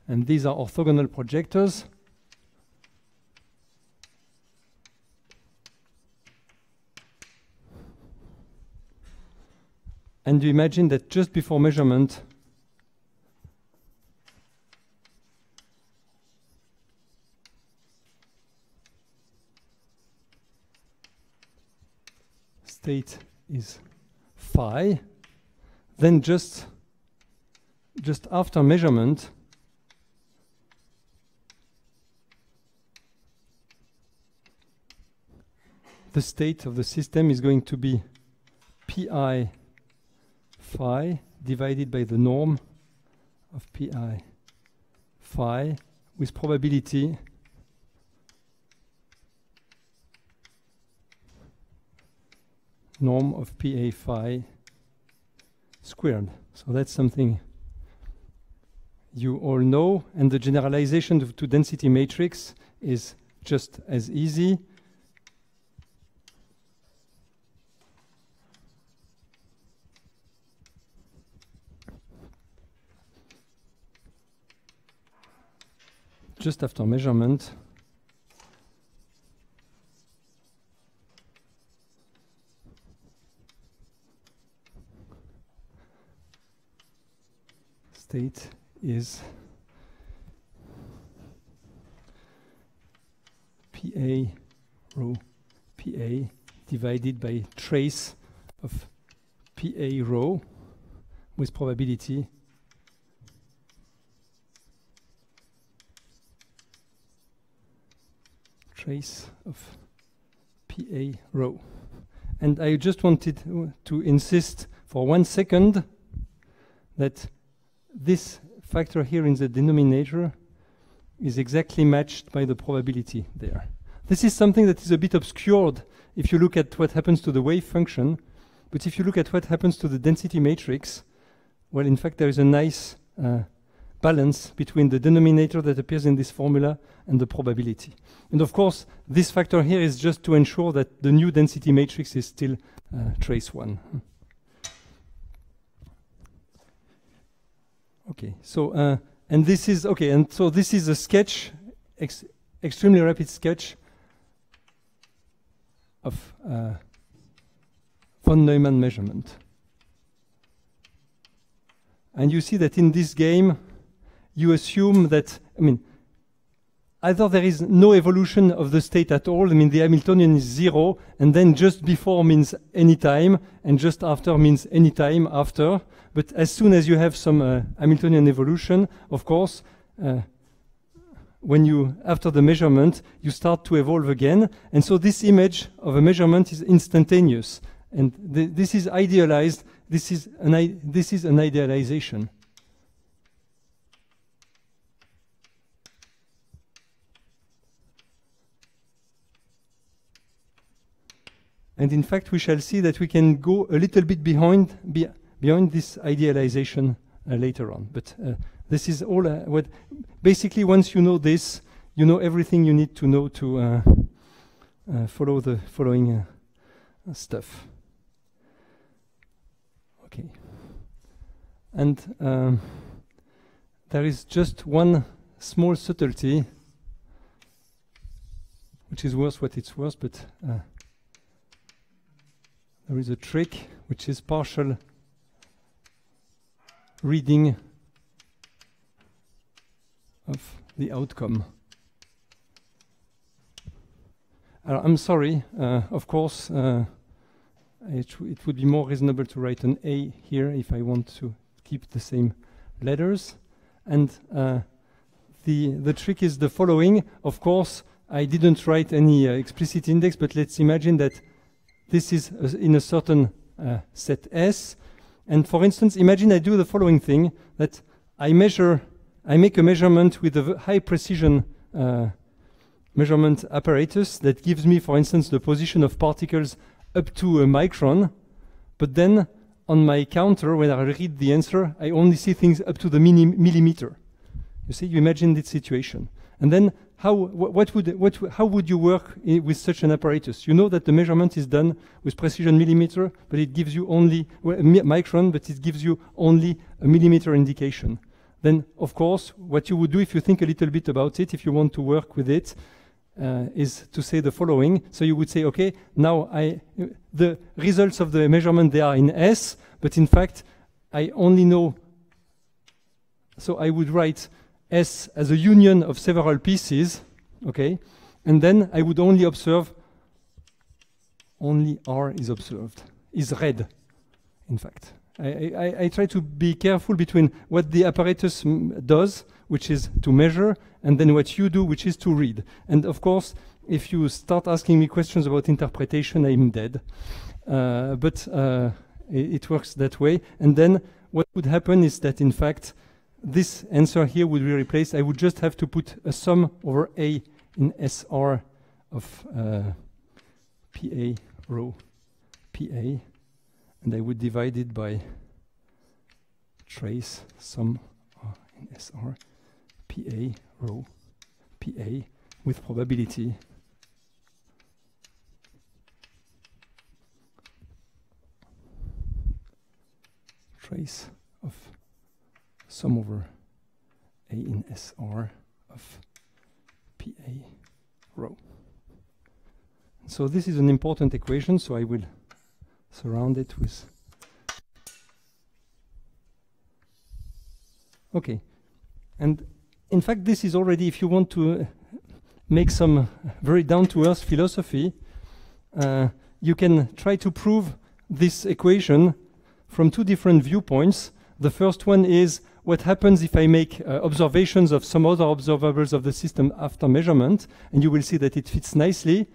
and these are orthogonal projectors. And you imagine that just before measurement, state is phi, then just after measurement, the state of the system is going to be pi phi divided by the norm of pi phi with probability norm of PA phi squared. So that's something you all know, and the generalization to density matrix is just as easy. Just after measurement, state is PA rho PA divided by trace of PA rho with probability trace of PA rho. And I just wanted to insist for 1 second that this factor here in the denominator is exactly matched by the probability there. This is something that is a bit obscured if you look at what happens to the wave function, but if you look at what happens to the density matrix, well, in fact, there is a nice balance between the denominator that appears in this formula and the probability. And of course, this factor here is just to ensure that the new density matrix is still trace 1. Okay, so and this is okay, and so this is a sketch, extremely rapid sketch of von Neumann measurement. And you see that in this game, you assume that, I mean, either there is no evolution of the state at all, I mean, the Hamiltonian is 0, and then just before means any time, and just after means any time after. But as soon as you have some Hamiltonian evolution, of course, when you, after the measurement, you start to evolve again. And so this image of a measurement is instantaneous. And this is idealized. This is an idealization. And in fact, we shall see that we can go a little bit beyond this idealization later on. But this is all what basically, once you know this, you know everything you need to know to follow the following stuff. Okay. And there is just one small subtlety, which is worth what it's worth, but there is a trick, which is partial reading of the outcome. I'm sorry, of course, it would be more reasonable to write an A here if I want to keep the same letters. And the trick is the following. Of course, I didn't write any explicit index, but let's imagine that this is in a certain set S. And for instance, imagine I do the following thing, that I make a measurement with a high precision measurement apparatus that gives me, for instance, the position of particles up to a micron. But then on my counter, when I read the answer, I only see things up to the millimeter. You see, you imagine this situation. And then how would you work with such an apparatus? You know that the measurement is done with precision millimeter, but it gives you only micron, but it gives you only a millimeter indication. Then, of course, what you would do if you think a little bit about it, if you want to work with it, is to say the following. So you would say, okay, now the results of the measurement, they are in S, but in fact, I only know, so I would write S as a union of several pieces, okay, and then I would only observe, only R is observed, is read, in fact. I try to be careful between what the apparatus does, which is to measure, and then what you do, which is to read. And of course, if you start asking me questions about interpretation, I'm dead. But it works that way. And then what would happen is that, in fact, this answer here would be replaced. I would just have to put a sum over A in SR of PA rho PA, and I would divide it by trace sum in SR PA rho PA with probability trace of sum over A in SR of PA rho. So this is an important equation, so I will surround it with. Okay. And in fact, this is already, if you want to make some very down-to-earth philosophy, you can try to prove this equation from two different viewpoints. The first one is, what happens if I make observations of some other observables of the system after measurement, and you will see that it fits nicely.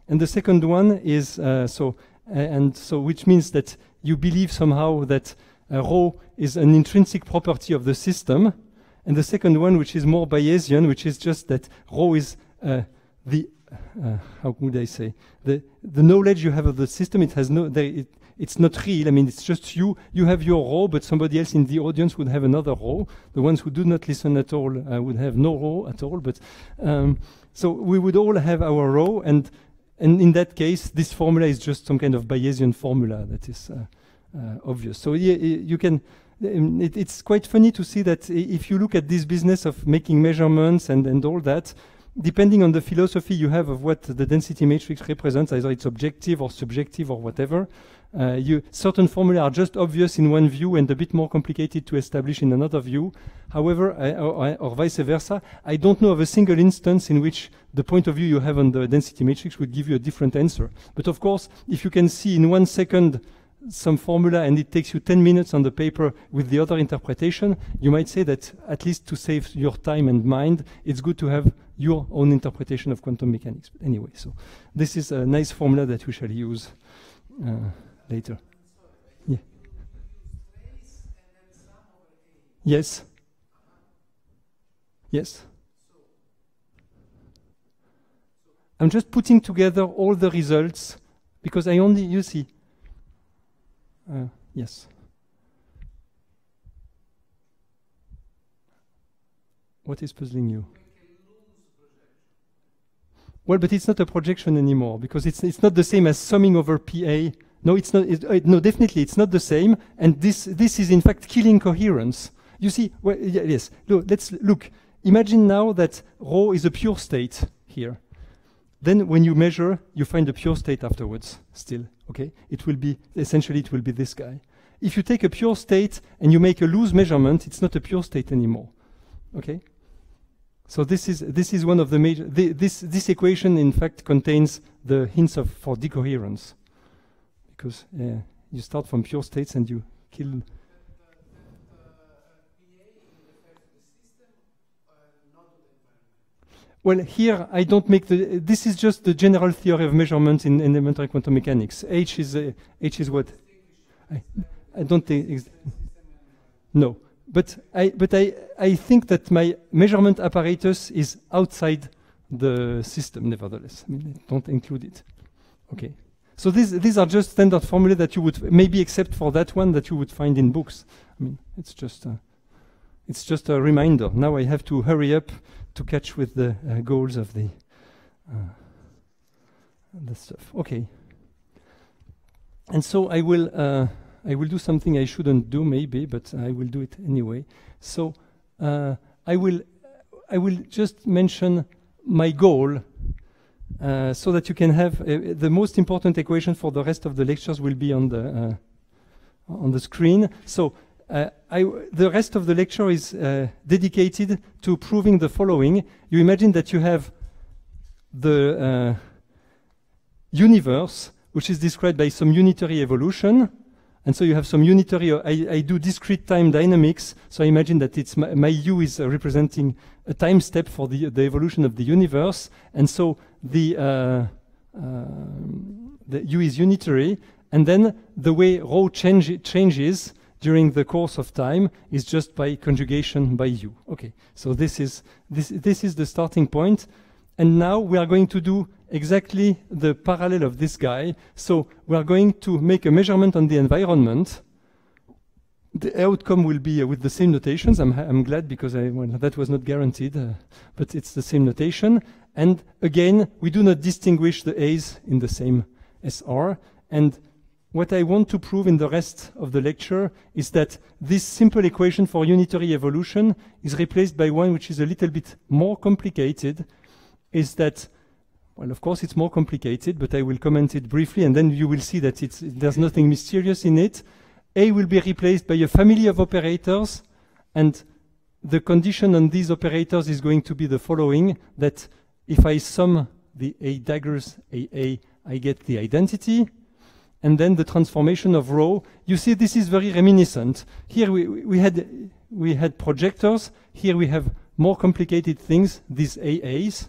And the second one is, which means that you believe somehow that rho is an intrinsic property of the system. And the second one, which is more Bayesian, which is just that rho is how would I say, the knowledge you have of the system. It has it's not real. I mean, it's just you have your rho, but somebody else in the audience would have another rho. The ones who do not listen at all would have no rho at all. But so we would all have our rho, and in that case, this formula is just some kind of Bayesian formula that is obvious. So you can. It's quite funny to see that if you look at this business of making measurements and all that, depending on the philosophy you have of what the density matrix represents, either it's objective or subjective or whatever, certain formulae are just obvious in one view and a bit more complicated to establish in another view. However, or vice versa, I don't know of a single instance in which the point of view you have on the density matrix would give you a different answer. But of course, if you can see in 1 second some formula and it takes you 10 minutes on the paper with the other interpretation, you might say that at least to save your time and mind, it's good to have your own interpretation of quantum mechanics. But anyway, so this is a nice formula that we shall use later. Yeah. Yes. Yes. I'm just putting together all the results because I only, you see. Yes. What is puzzling you? Well, but it's not a projection anymore because it's not the same as summing over PA. No, it's not. No, definitely, it's not the same. And this is in fact killing coherence. You see? Well, yes. Look, let's look. Imagine now that rho is a pure state here. Then when you measure, you find a pure state afterwards still, okay? It will be, essentially it will be this guy. If you take a pure state and you make a loose measurement, it's not a pure state anymore, okay? So this is one of the major, this equation in fact contains the hints for decoherence. Because you start from pure states and you kill. Well, here I don't make this is just the general theory of measurement in elementary quantum mechanics. H is what? I don't think. No, but I think that my measurement apparatus is outside the system. Nevertheless, I mean, don't include it. Okay. So these are just standard formulae that you would maybe, except for that one, that you would find in books. I mean, it's just a reminder. Now I have to hurry up to catch with the goals of the stuff. Okay. And so I will do something I shouldn't do maybe, but I will do it anyway. So I will just mention my goal so that you can have the most important equation for the rest of the lectures will be on the screen. So the rest of the lecture is dedicated to proving the following. You imagine that you have the universe, which is described by some unitary evolution. And so you have some unitary, I do discrete time dynamics. So I imagine that it's my U is representing a time step for the evolution of the universe. And so the U is unitary. And then the way rho changes during the course of time is just by conjugation by U. Okay, so this is the starting point. And now we are going to do exactly the parallel of this guy. So we are going to make a measurement on the environment. The outcome will be with the same notations. I'm glad because that was not guaranteed, but it's the same notation. And again, we do not distinguish the A's in the same SR. And what I want to prove in the rest of the lecture is that this simple equation for unitary evolution is replaced by one which is a little bit more complicated. Is that, well, of course it's more complicated, but I will comment it briefly and then you will see that there's nothing mysterious in it. A will be replaced by a family of operators, and the condition on these operators is going to be the following, that if I sum the A daggers AA, I get the identity. And then the transformation of rho. You see, this is very reminiscent. Here we had we had projectors. Here we have more complicated things, these AAs.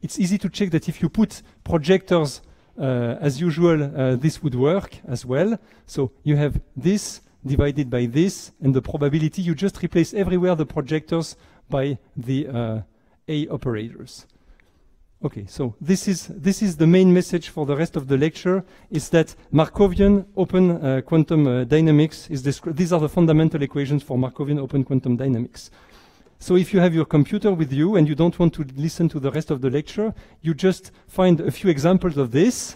It's easy to check that if you put projectors as usual, this would work as well. So you have this divided by this, and the probability, you just replace everywhere the projectors by the A operators. Okay, so this is the main message for the rest of the lecture, is that Markovian open quantum dynamics is these are the fundamental equations for Markovian open quantum dynamics. So if you have your computer with you and you don't want to listen to the rest of the lecture, you just find a few examples of this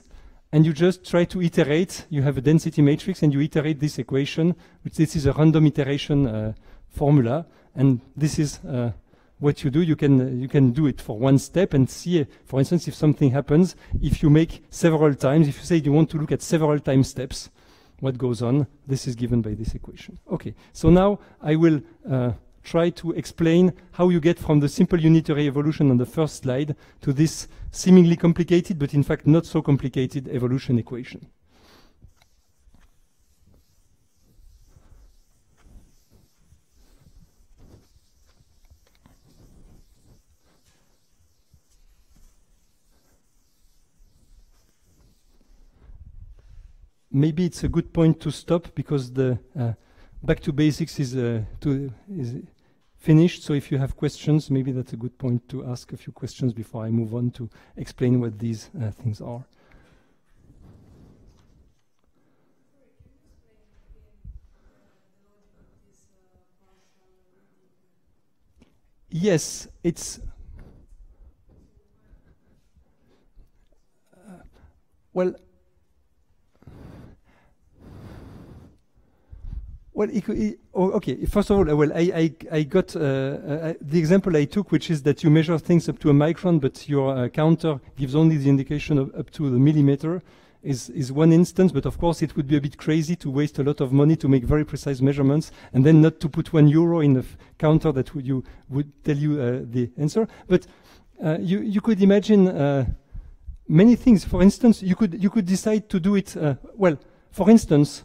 and you just try to iterate. You have a density matrix and you iterate this equation, which this is a random iteration formula, and this is what you do. You can do it for one step and see, for instance, if something happens, if you make several times, if you say you want to look at several time steps, what goes on, this is given by this equation. Okay, so now I will try to explain how you get from the simple unitary evolution on the first slide to this seemingly complicated, but in fact not so complicated evolution equation. Maybe it's a good point to stop because the back to basics is finished. So if you have questions, maybe that's a good point to ask a few questions before I move on to explain what these things are. Yes, it's well. Well, okay. First of all, well, I got the example I took, which is that you measure things up to a micron, but your counter gives only the indication of up to the millimeter. Is one instance, but of course it would be a bit crazy to waste a lot of money to make very precise measurements and then not to put €1 in a counter that would tell you the answer. But you could imagine many things. For instance, you could decide to do it. Well, for instance.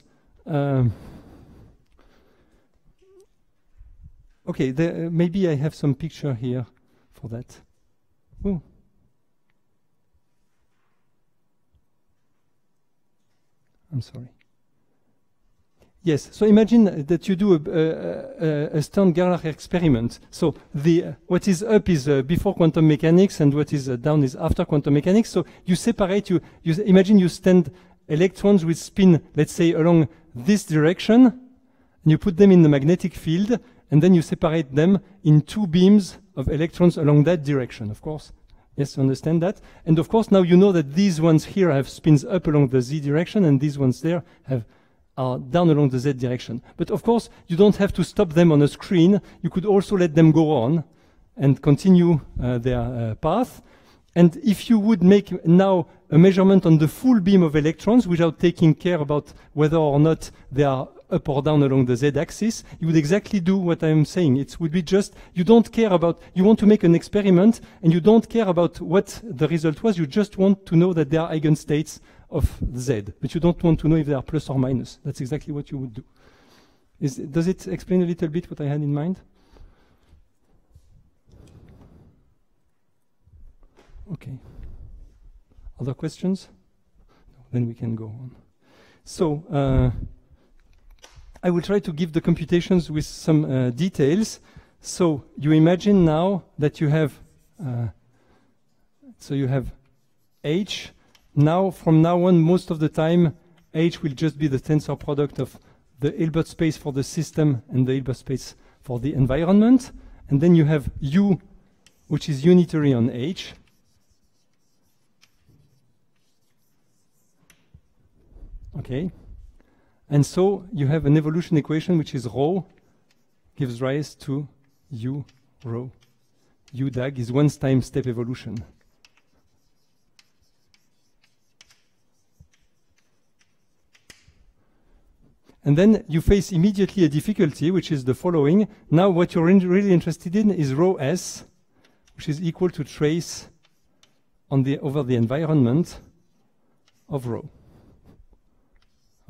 Okay, maybe I have some picture here for that. Oh. I'm sorry. Yes, so imagine that you do a Stern-Gerlach experiment. So what is up is before quantum mechanics and what is down is after quantum mechanics. So you separate, you imagine you stand electrons with spin, let's say, along this direction, and you put them in the magnetic field, and then you separate them in two beams of electrons along that direction, of course. Yes, you understand that? And of course, now you know that these ones here have spins up along the z direction, and these ones there are down along the z direction. But of course, you don't have to stop them on a screen. You could also let them go on and continue their path. And if you would make now a measurement on the full beam of electrons without taking care about whether or not they are up or down along the z-axis, you would exactly do what I'm saying. It would be just, you don't care about, you want to make an experiment and you don't care about what the result was, you just want to know that there are eigenstates of z, but you don't want to know if they are plus or minus. That's exactly what you would do. Does it explain a little bit what I had in mind? Okay. Other questions? Then we can go on. So, I will try to give the computations with some details. So you imagine now that you have, H. Now, from now on, most of the time, H will just be the tensor product of the Hilbert space for the system and the Hilbert space for the environment. And then you have U, which is unitary on H. Okay. And so you have an evolution equation which is rho gives rise to U rho. U dag is one time step evolution. And then you face immediately a difficulty, which is the following. Now what you're really interested in is rho s, which is equal to trace on over the environment of rho.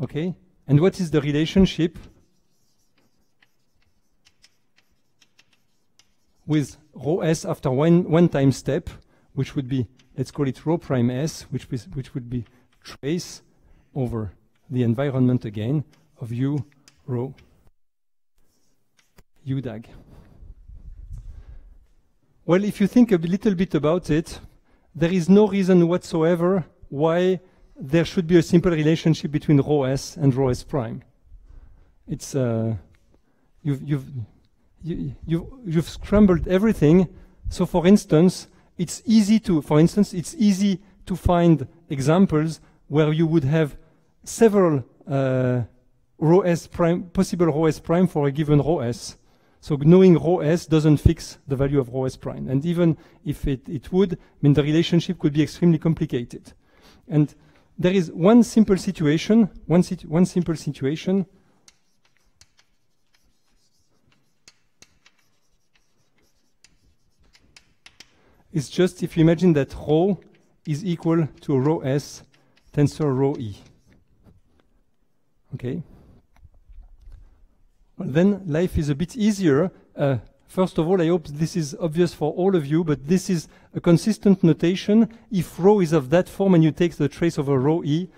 Okay? And what is the relationship with rho s after one time step, which would be, let's call it rho prime s, which would be trace over the environment again of u rho u dag. Well, if you think a little bit about it, there is no reason whatsoever why there should be a simple relationship between rho s and rho s prime. It's you've scrambled everything. So, for instance, it's easy to find examples where you would have several rho s prime, possible rho s prime for a given rho s. So knowing rho s doesn't fix the value of rho s prime. And even if it would, I mean, the relationship could be extremely complicated. And there is one simple situation, It's just if you imagine that rho is equal to rho s tensor rho e. Okay? Well, then life is a bit easier. First of all, I hope this is obvious for all of you, but this is a consistent notation. If rho is of that form and you take the trace over rho e,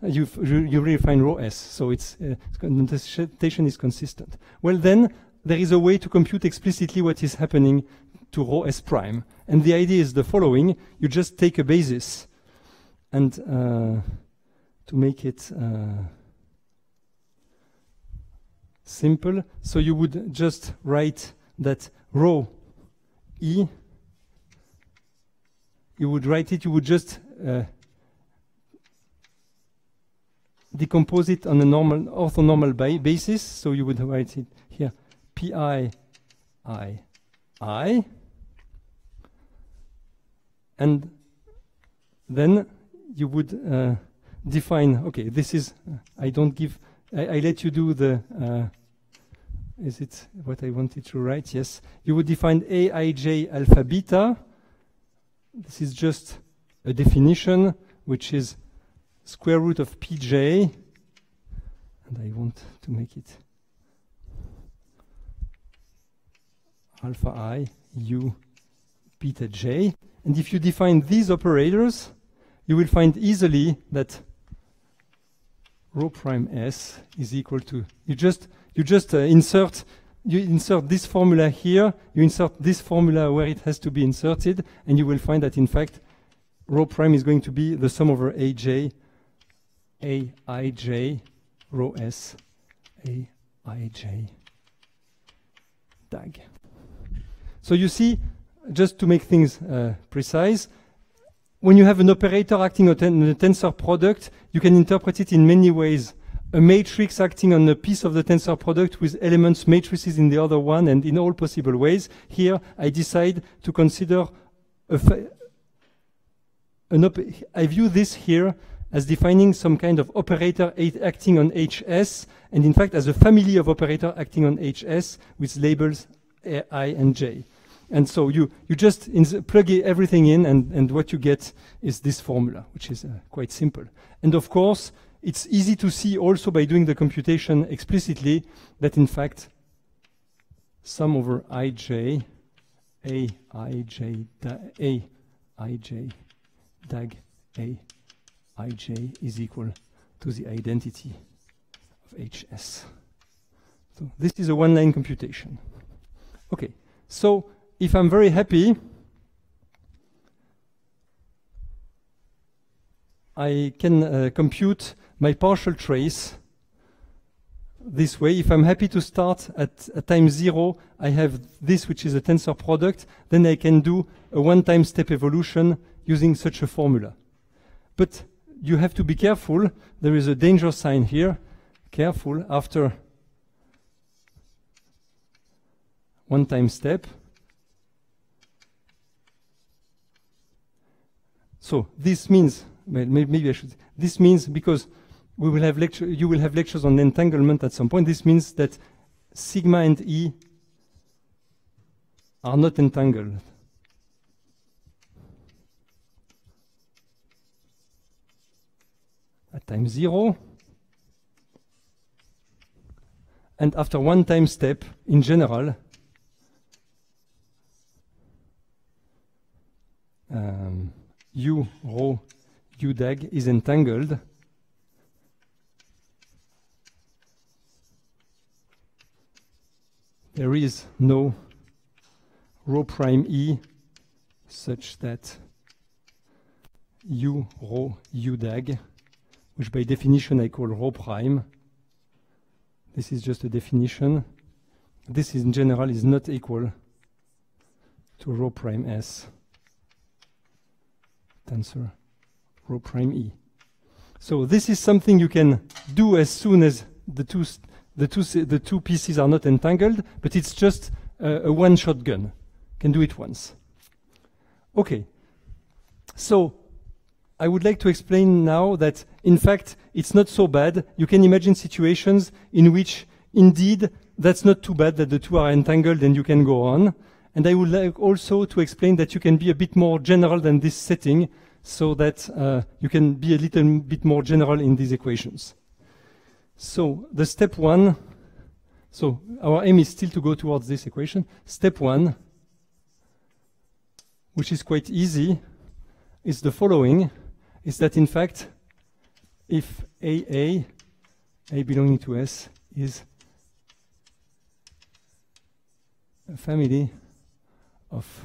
you really find rho s. So the notation is consistent. Well, then there is a way to compute explicitly what is happening to rho s prime. And the idea is the following. You just take a basis. And to make it simple, so you would just write that rho e, you would just decompose it on a normal orthonormal basis. So you would write it here, pi I, and then you would define, okay, this is, I let you do the, is it what I wanted to write? Yes. You would define aij alpha beta. This is just a definition, which is square root of pj, and I want to make it alpha I u beta j. And if you define these operators, you will find easily that rho prime s is equal to, you just insert this formula here, you insert this formula where it has to be inserted, and you will find that in fact rho prime is going to be the sum over aij rho s aij dag. So you see, just to make things precise, when you have an operator acting on a tensor product, you can interpret it in many ways. A matrix acting on a piece of the tensor product with elements matrices in the other one, and in all possible ways. Here, I decide to consider I view this here as defining some kind of operator acting on HS, and in fact as a family of operator acting on HS with labels I and J. And so you just plug everything in, and what you get is this formula, which is quite simple. And of course, it's easy to see also by doing the computation explicitly that in fact sum over ij aij dag aij is equal to the identity of HS. So this is a one-line computation. Okay, so if I'm very happy, I can compute my partial trace this way. If I'm happy to start at time 0, I have this, which is a tensor product. Then I can do a one-time step evolution using such a formula. But you have to be careful. There is a danger sign here. Careful, after one-time step. So this means, well, maybe I should, this means because we will have you will have lectures on entanglement at some point. This means that sigma and E are not entangled. At time 0, and after one time step, in general, u rho u dag is entangled, there is no rho prime E such that u rho u dag, which by definition I call rho prime. This is just a definition. This in general is not equal to rho prime S tensor rho prime E. So this is something you can do as soon as the two pieces are not entangled, but it's just a one-shot gun. Can do it once. Okay. So I would like to explain now that, in fact, it's not so bad. You can imagine situations in which, indeed, that's not too bad that the two are entangled and you can go on. And I would like also to explain that you can be a bit more general than this setting, so that you can be a little bit more general in these equations. So the step one, so our aim is still to go towards this equation. Step one, which is quite easy, is the following, is that in fact, if A belonging to S is a family of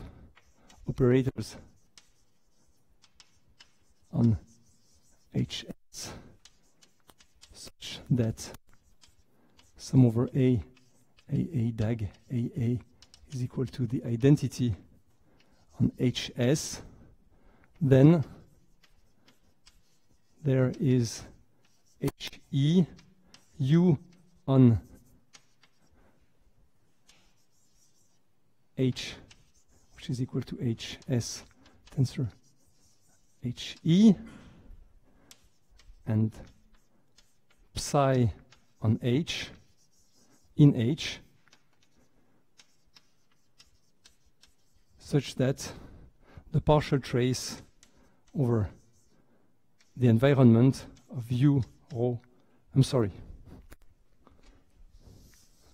operators on HS such that sum over AA dag AA is equal to the identity on HS, then there is HE U on H, which is equal to HS tensor HE, and psi on H in H, such that the partial trace over the environment of U rho, I'm sorry,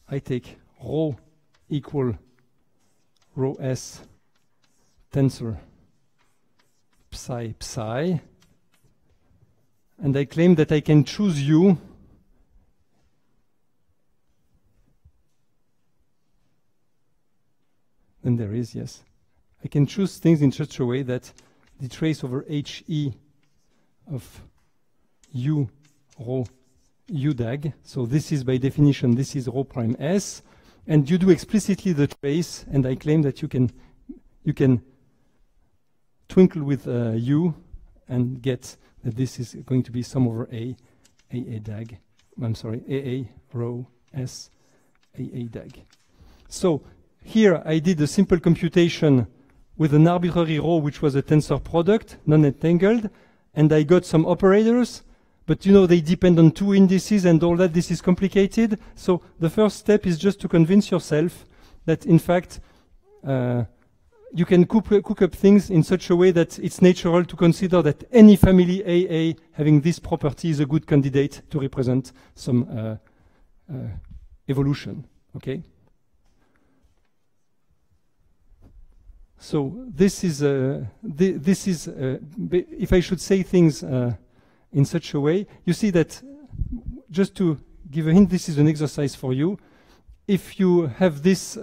I take rho equal rho S tensor psi psi, and I claim that I can choose U and there is, yes. I can choose things in such a way that the trace over HE of U rho U dag, so this is by definition, this is rho prime S, and you do explicitly the trace, and I claim that you can twinkle with U and get that this is going to be sum over AA dag, I'm sorry, AA rho S AA dag. So here I did a simple computation with an arbitrary rho which was a tensor product, non-entangled, and I got some operators, but you know they depend on two indices and all that. This is complicated. So the first step is just to convince yourself that in fact you can cook up things in such a way that it's natural to consider that any family AA having this property is a good candidate to represent some evolution. Okay. So this is if I should say things in such a way, you see that, just to give a hint, this is an exercise for you. If you have this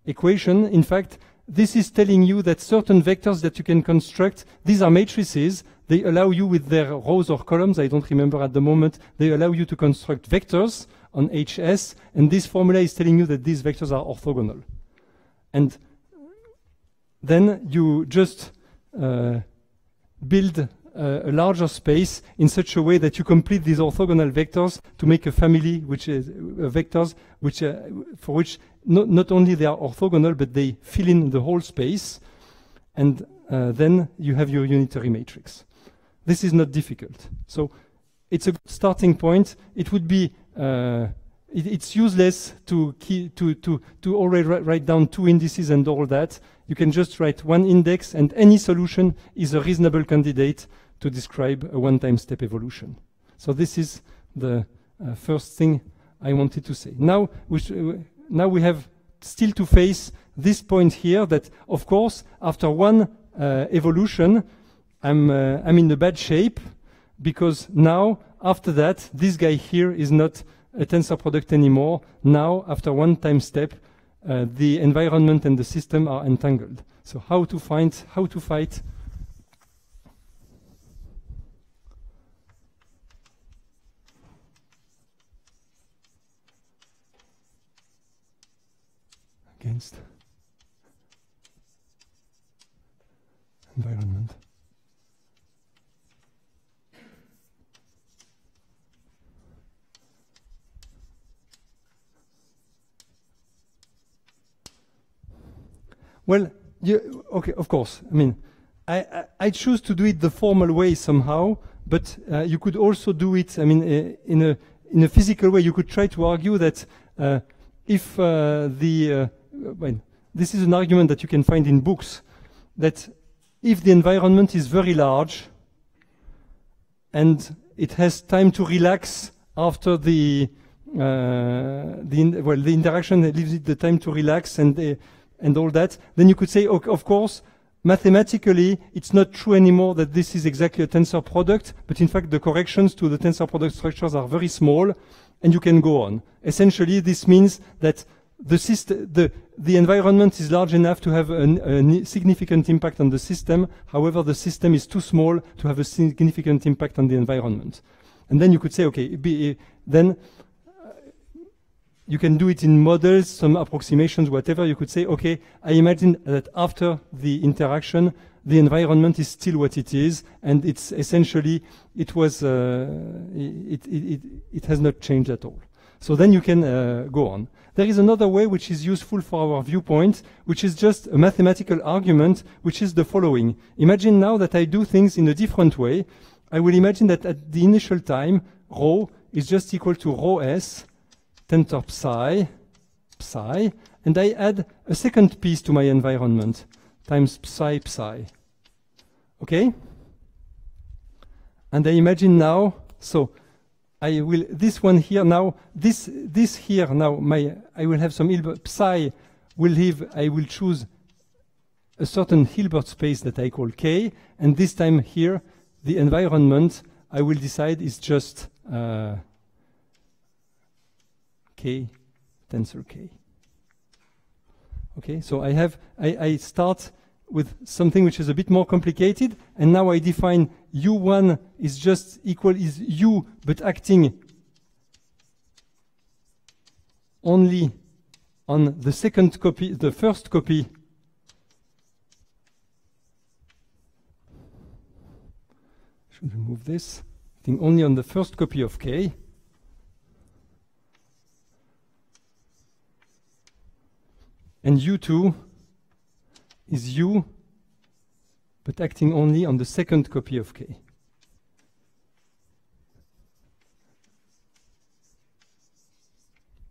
equation, in fact, this is telling you that certain vectors that you can construct, these are matrices, they allow you with their rows or columns, I don't remember at the moment, they allow you to construct vectors on HS, and this formula is telling you that these vectors are orthogonal. And then you just build a larger space in such a way that you complete these orthogonal vectors to make a family which is vectors which for which not only they are orthogonal but they fill in the whole space, and then you have your unitary matrix. This is not difficult, so it's a good starting point. It would be it's useless to already write down two indices and all that. You can just write one index, and any solution is a reasonable candidate to describe a one-time step evolution. So this is the first thing I wanted to say. Now we have still to face this point here that, of course, after one evolution, I'm in a bad shape, because now, after that, this guy here is not a tensor product anymore. Now, after one time step, the environment and the system are entangled. So how to fight against environment. Well, okay, of course. I mean, I choose to do it the formal way somehow, but you could also do it. I mean, in a physical way. You could try to argue that if well, this is an argument that you can find in books, that if the environment is very large and it has time to relax after the interaction leaves it the time to relax and all that, then you could say, of course, mathematically, it's not true anymore that this is exactly a tensor product, but in fact, the corrections to the tensor product structures are very small, and you can go on. Essentially, this means that the environment is large enough to have a significant impact on the system. However, the system is too small to have a significant impact on the environment. And then you could say, okay, then you can do it in models, some approximations, whatever. You could say, okay, I imagine that after the interaction, the environment is still what it is, and it's essentially, it has not changed at all. So then you can go on. There is another way which is useful for our viewpoint, which is just a mathematical argument, which is the following. Imagine now that I do things in a different way. I will imagine that at the initial time, rho is just equal to rho s, tensor psi, and I add a second piece to my environment, times psi. Okay? And I imagine now, so I will, this one here now, this here now, I will have some Hilbert, psi will have, I will choose a certain Hilbert space that I call K, and this time here, the environment, I will decide is just K, tensor K. Okay, so I start with something which is a bit more complicated, and now I define U1 is just equal, is U, but acting only on the second copy, the first copy should remove this, acting only on the first copy of K. And U2 is U, but acting only on the second copy of K.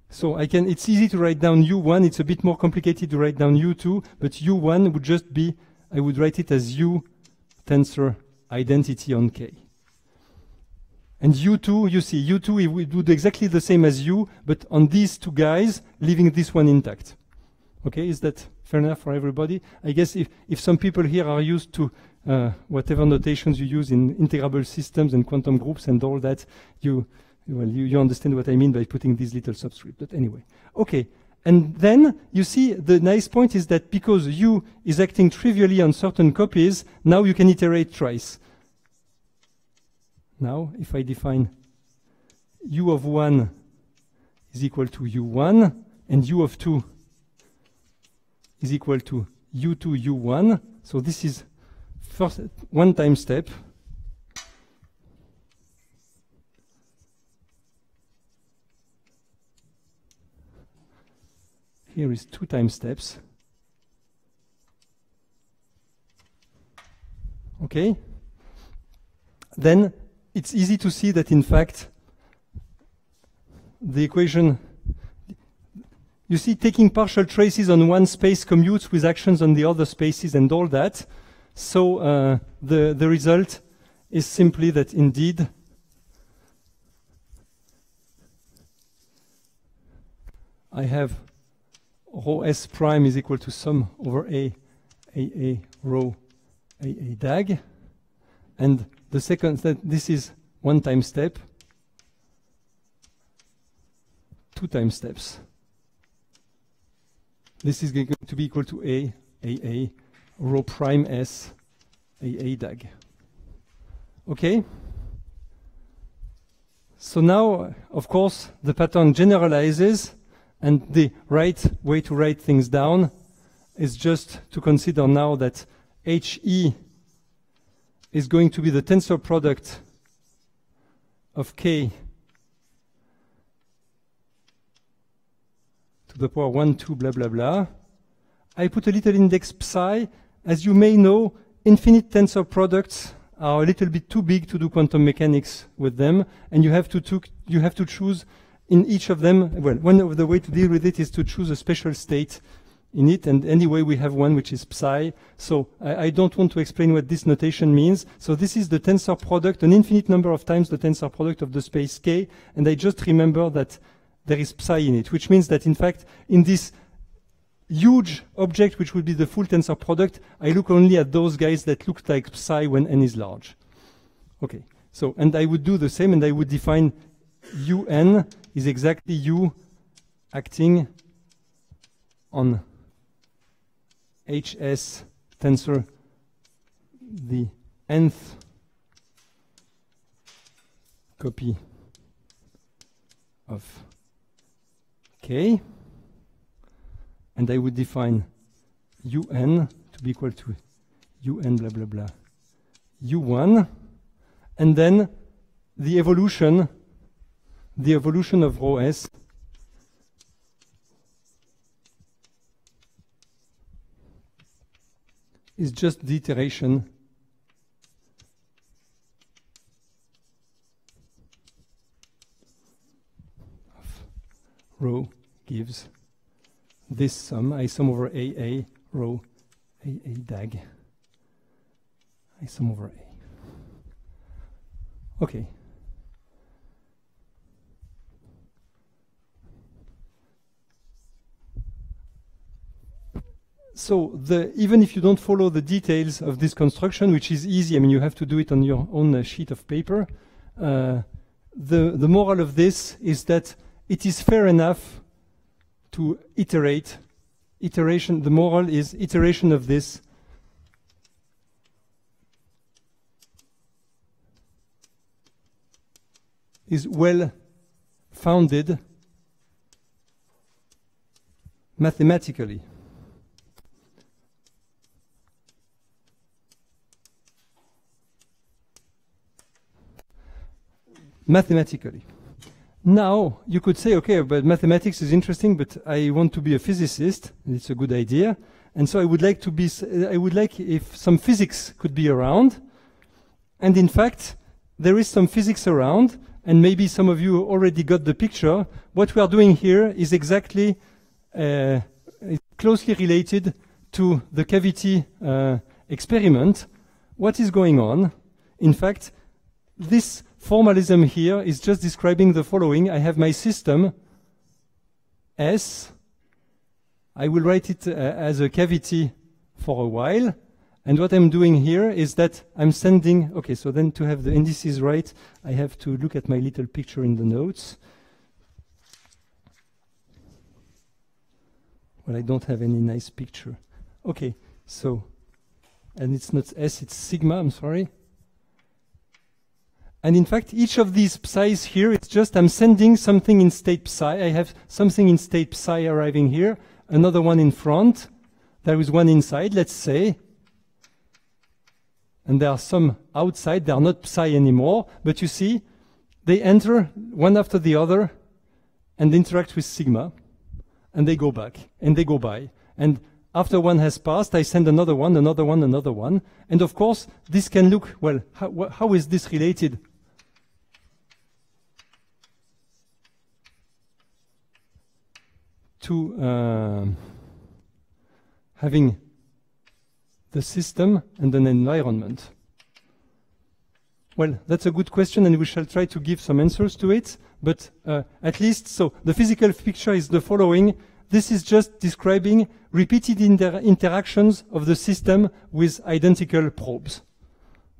So it's easy to write down U1, it's a bit more complicated to write down U2, but U1 would just be, I would write it as U tensor identity on K. And U2, you see, U2 it would do exactly the same as U, but on these two guys, leaving this one intact. Okay, is that fair enough for everybody? I guess if some people here are used to whatever notations you use in integrable systems and quantum groups and all that, you understand what I mean by putting these little subscript. But anyway, okay. And then you see the nice point is that because U is acting trivially on certain copies, now you can iterate twice. Now, if I define U of 1 is equal to U1 and U of 2 is equal to U2 U1. So this is first one time step. Here is two time steps. Okay. Then it's easy to see that in fact the equation, you see, taking partial traces on one space commutes with actions on the other spaces and all that. So the result is simply that indeed I have rho s prime is equal to sum over a rho A DAG. And the second, this is 1 time step, 2 time steps. This is going to be equal to A, rho prime S, A DAG. Okay? So now, of course, the pattern generalizes, and the right way to write things down is just to consider now that HE is going to be the tensor product of K to the power 1, 2, blah, blah, blah. I put a little index psi. As you may know, infinite tensor products are a little bit too big to do quantum mechanics with them, and you have to choose in each of them. Well, one of the way to deal with it is to choose a special state in it, and anyway we have one which is psi. So I don't want to explain what this notation means. So this is the tensor product, an infinite number of times the tensor product of the space K, and I just remember that there is psi in it, which means that in fact in this huge object, which would be the full tensor product, I look only at those guys that look like psi when n is large. Okay, so, and I would do the same, and I would define un is exactly u acting on hs tensor, the nth copy of K. And I would define un to be equal to un blah blah blah u1, and then the evolution of rho s is just the iteration of rho gives this sum, I sum over A rho A DAG, I sum over A. Okay. So even if you don't follow the details of this construction, which is easy, I mean, you have to do it on your own sheet of paper, the moral of this is that it is fair enough to iterate. Iteration, the moral is iteration of this is well founded mathematically. Mathematically. Now, you could say, okay, but mathematics is interesting, but I want to be a physicist, and it's a good idea. And so I would like if some physics could be around. And in fact, there is some physics around, and maybe some of you already got the picture. What we are doing here is exactly closely related to the cavity experiment. What is going on? In fact, this formalism here is just describing the following. I have my system S. I will write it as a cavity for a while. And what I'm doing here is that I'm sending, okay, so then to have the indices right, I have to look at my little picture in the notes. Well, I don't have any nice picture. Okay, so, and it's not S, it's sigma, I'm sorry. And in fact, each of these psi's here, it's just I'm sending something in state psi. I have something in state psi arriving here, another one in front. There is one inside, let's say. And there are some outside. They are not psi anymore. But you see, they enter one after the other and interact with sigma. And they go back, and they go by. And after one has passed, I send another one, another one, another one. And of course, this can look, well, how is this related? To having the system and an environment? Well, that's a good question, and we shall try to give some answers to it. But at least, so the physical picture is the following. this is just describing repeated interactions of the system with identical probes.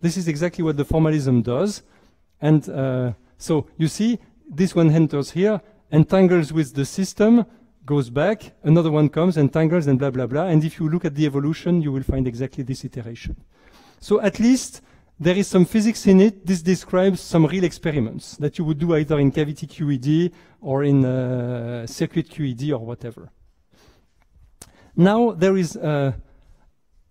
This is exactly what the formalism does. And so you see, this one enters here, entangles with the system, goes back, another one comes, entangles, and blah, blah, blah. And if you look at the evolution, you will find exactly this iteration. So at least there is some physics in it. This describes some real experiments that you would do either in cavity QED or in circuit QED or whatever. Now there is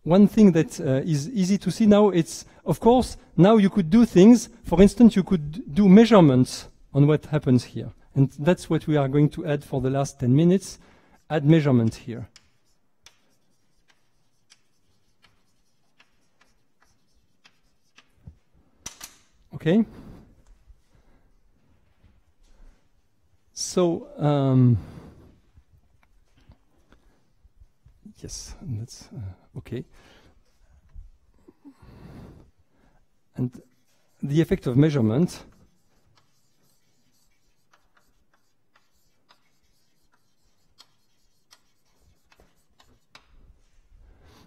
one thing that is easy to see now. It's, of course, now you could do things. For instance, you could do measurements on what happens here. And that's what we are going to add for the last 10 minutes. Add measurement here. Okay. So, yes, that's okay. And the effect of measurement.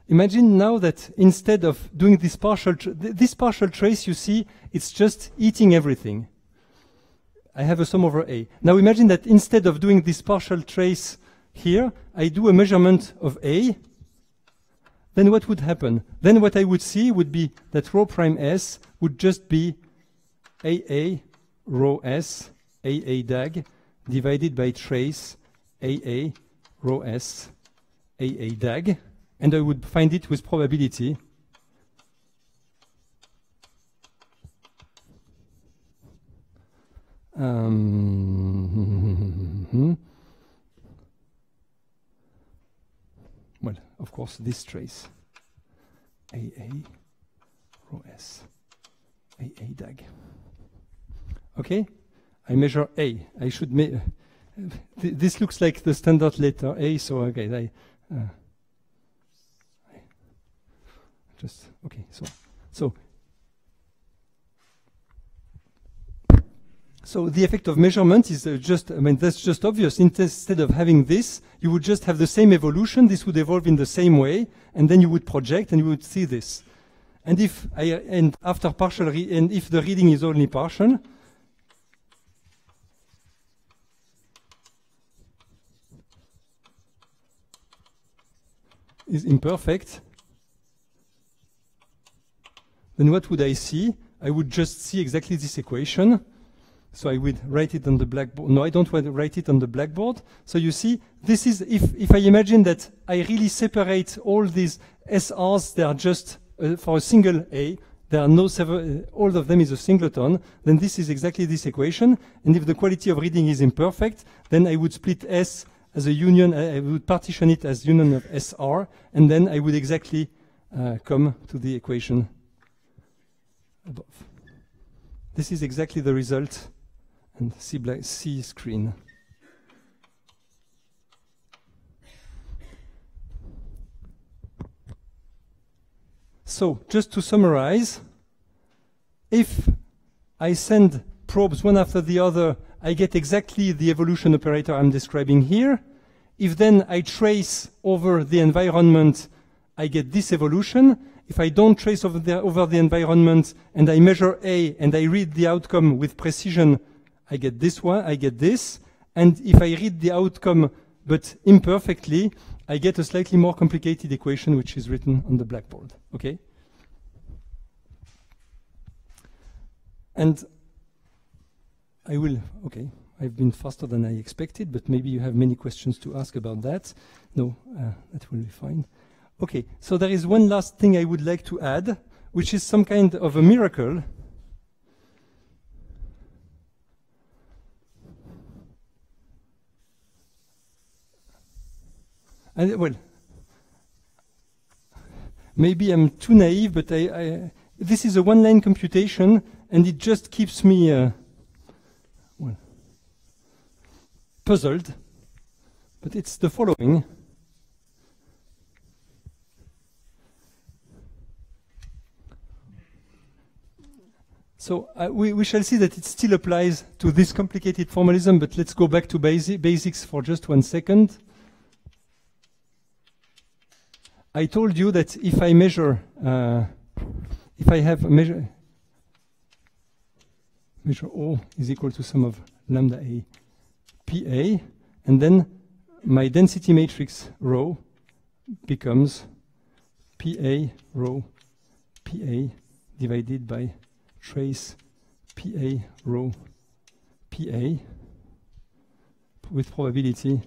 Imagine now that instead of doing this partial trace, you see, it's just eating everything. I have a sum over A. Now imagine that instead of doing this partial trace here, I do a measurement of A. Then what would happen? Then what I would see would be that rho prime S would just be AA rho S AA DAG divided by trace AA rho S AA DAG. And I would find it with probability. Well, of course, this trace. AA, rho S, AA DAG. Okay? I measure A. I should this looks like the standard letter A, so okay, okay, so the effect of measurement is just, I mean, that's just obvious. Instead of having this, you would just have the same evolution. This would evolve in the same way, and then you would project and you would see this. And if after partial and if the reading is only partial, is imperfect, then what would I see? I would just see exactly this equation. So I would write it on the blackboard. No, I don't want to write it on the blackboard. So you see, this is, if I imagine that I really separate all these SRs, they are just for a single A, there are no all of them is a singleton, then this is exactly this equation. And if the quality of reading is imperfect, then I would split S as a union, I would partition it as union of SR, and then I would exactly come to the equation above. This is exactly the result, and see screen. So, just to summarize, if I send probes one after the other, I get exactly the evolution operator I'm describing here. If then I trace over the environment, I get this evolution. If I don't trace over the environment and I measure A and I read the outcome with precision, I get this one, I get this. And if I read the outcome but imperfectly, I get a slightly more complicated equation which is written on the blackboard. Okay? And I will, okay, I've been faster than I expected, but maybe you have many questions to ask about that. No, that will be fine. Okay, so there is one last thing I would like to add, which is some kind of a miracle. And, well, maybe I'm too naive, but this is a one-line computation, and it just keeps me well, puzzled. But it's the following. So we shall see that it still applies to this complicated formalism, but let's go back to basics for just 1 second. I told you that if I measure, if I have a measure O is equal to sum of lambda A PA, and then my density matrix rho becomes PA rho PA divided by trace PA rho PA with probability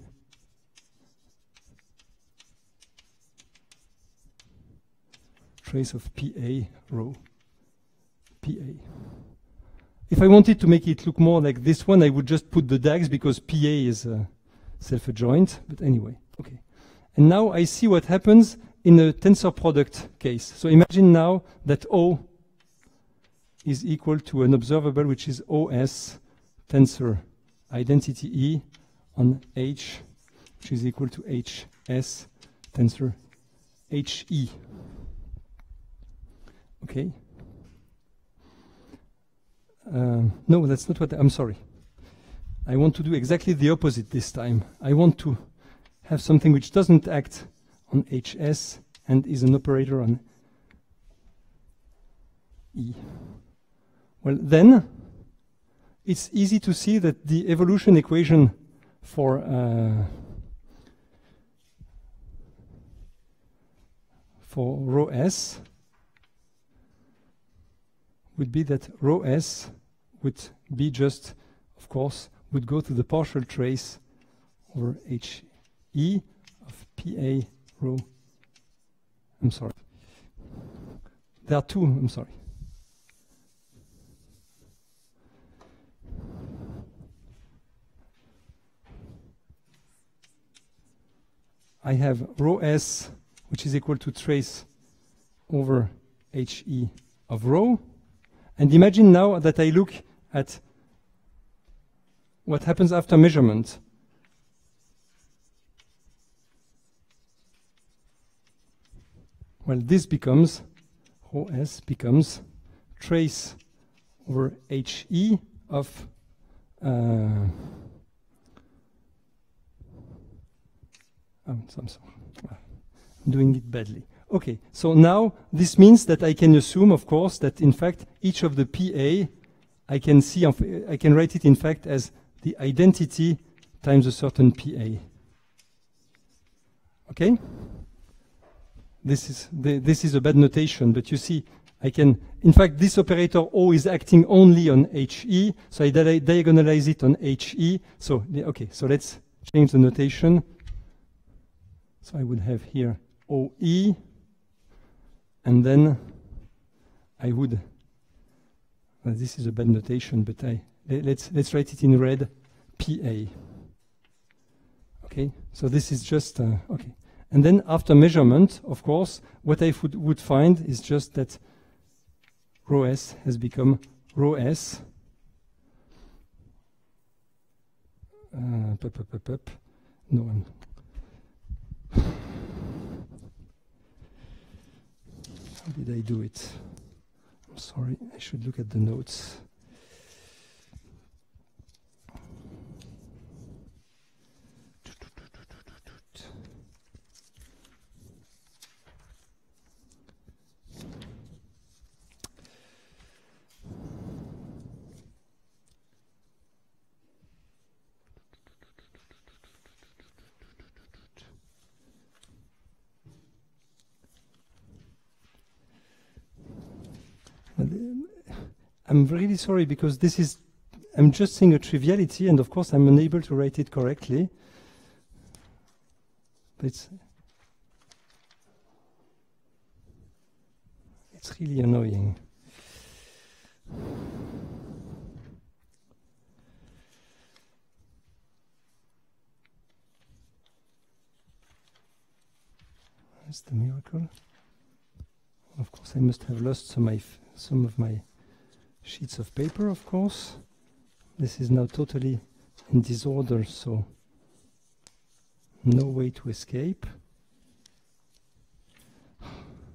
trace of PA rho PA. If I wanted to make it look more like this one, I would just put the DAGs because PA is self-adjoint, but anyway, okay. And now I see what happens in a tensor product case. So imagine now that O is equal to an observable which is OS tensor identity E on H, which is equal to HS tensor HE. Okay. No, that's not what I'm sorry. I want to do exactly the opposite this time. I want to have something which doesn't act on HS and is an operator on E. Well, then it's easy to see that the evolution equation for rho S would be that rho S would be just, of course, would go to the partial trace over HE of PA rho. I'm sorry. There are two, I'm sorry. I have rho S, which is equal to trace over HE of rho. And imagine now that I look at what happens after measurement. Well, this becomes, rho S becomes trace over HE of I'm doing it badly. Okay, so now this means that I can assume, of course, that in fact each of the PA I can see, I can write it in fact as the identity times a certain PA. Okay? This is a bad notation, but you see, I can, in fact, this operator O is acting only on HE, so I diagonalize it on HE. So, okay, so let's change the notation. So I would have here OE, and then I would, well, this is a bad notation, but let's write it in red, PA. Okay, so this is just, okay. And then after measurement, of course, what I would find is just that rho S has become rho S. No, how did I do it? I'm sorry, I should look at the notes. I'm really sorry because this is, I'm just saying a triviality, and of course I'm unable to write it correctly. But it's really annoying. That's the miracle. Of course, I must have lost some of my sheets of paper, of course. This is now totally in disorder, so no way to escape.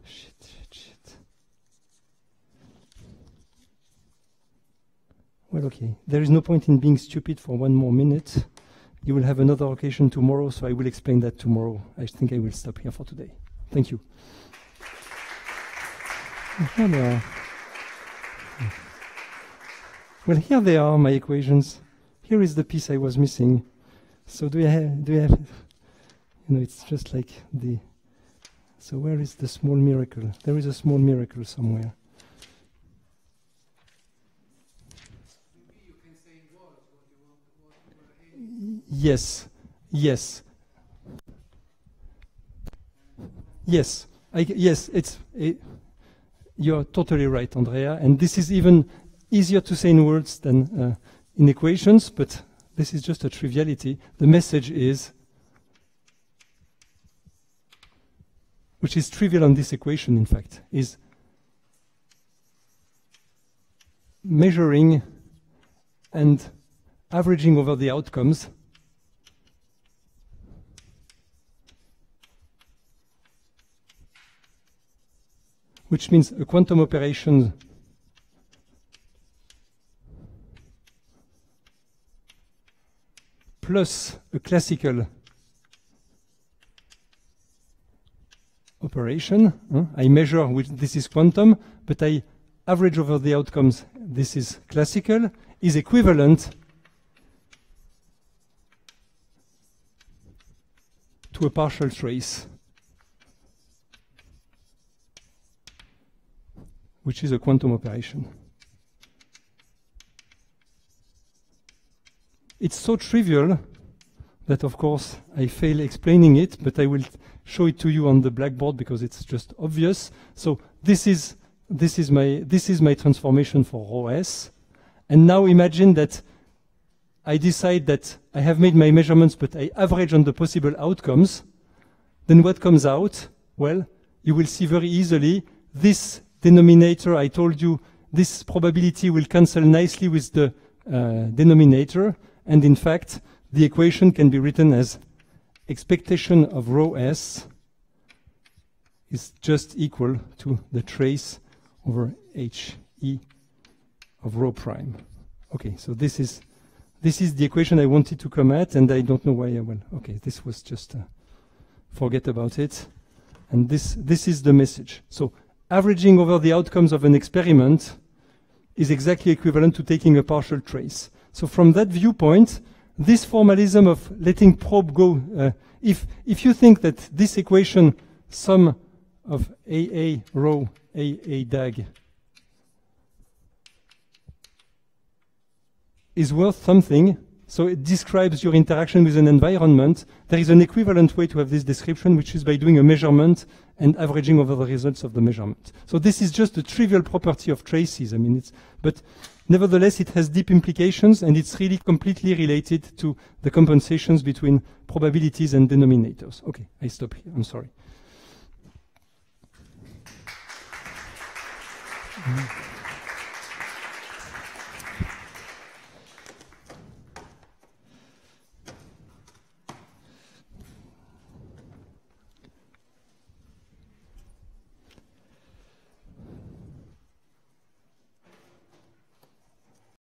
Shit. Well, okay. There is no point in being stupid for one more minute. You will have another occasion tomorrow, so I will explain that tomorrow. I think I will stop here for today. Thank you. Here they are. Well, here they are, my equations. Here is the piece I was missing. So do you have, you know, it's just like the, so where is the small miracle? There is a small miracle somewhere.
Maybe you can say in words what you want, what you were aiming.
Yes, yes. Yes, yes, you're totally right, Andrea, and this is even easier to say in words than in equations, but this is just a triviality. The message is, which is trivial on this equation, in fact, is measuring and averaging over the outcomes which means a quantum operation plus a classical operation. I measure, which this is quantum, but I average over the outcomes, this is classical, is equivalent to a partial trace, which is a quantum operation. It's so trivial that, of course, I fail explaining it, but I will show it to you on the blackboard because it's just obvious. So this is my transformation for rho s. And now imagine that I decide that I have made my measurements, but I average on the possible outcomes. Then what comes out? Well, you will see very easily this denominator, I told you, this probability will cancel nicely with the denominator. And in fact, the equation can be written as expectation of rho s is just equal to the trace over HE of rho prime. Okay, so this is the equation I wanted to come at, and I don't know why okay, this was just, forget about it. And this is the message. So averaging over the outcomes of an experiment is exactly equivalent to taking a partial trace. So from that viewpoint, this formalism of letting probe go, if you think that this equation, sum of AA rho AA dag, is worth something, so it describes your interaction with an environment, there is an equivalent way to have this description, which is by doing a measurement and averaging over the results of the measurement. So this is just a trivial property of traces. I mean, but nevertheless, it has deep implications, and it's really completely related to the compensations between probabilities and denominators. Okay, I stop here. I'm sorry.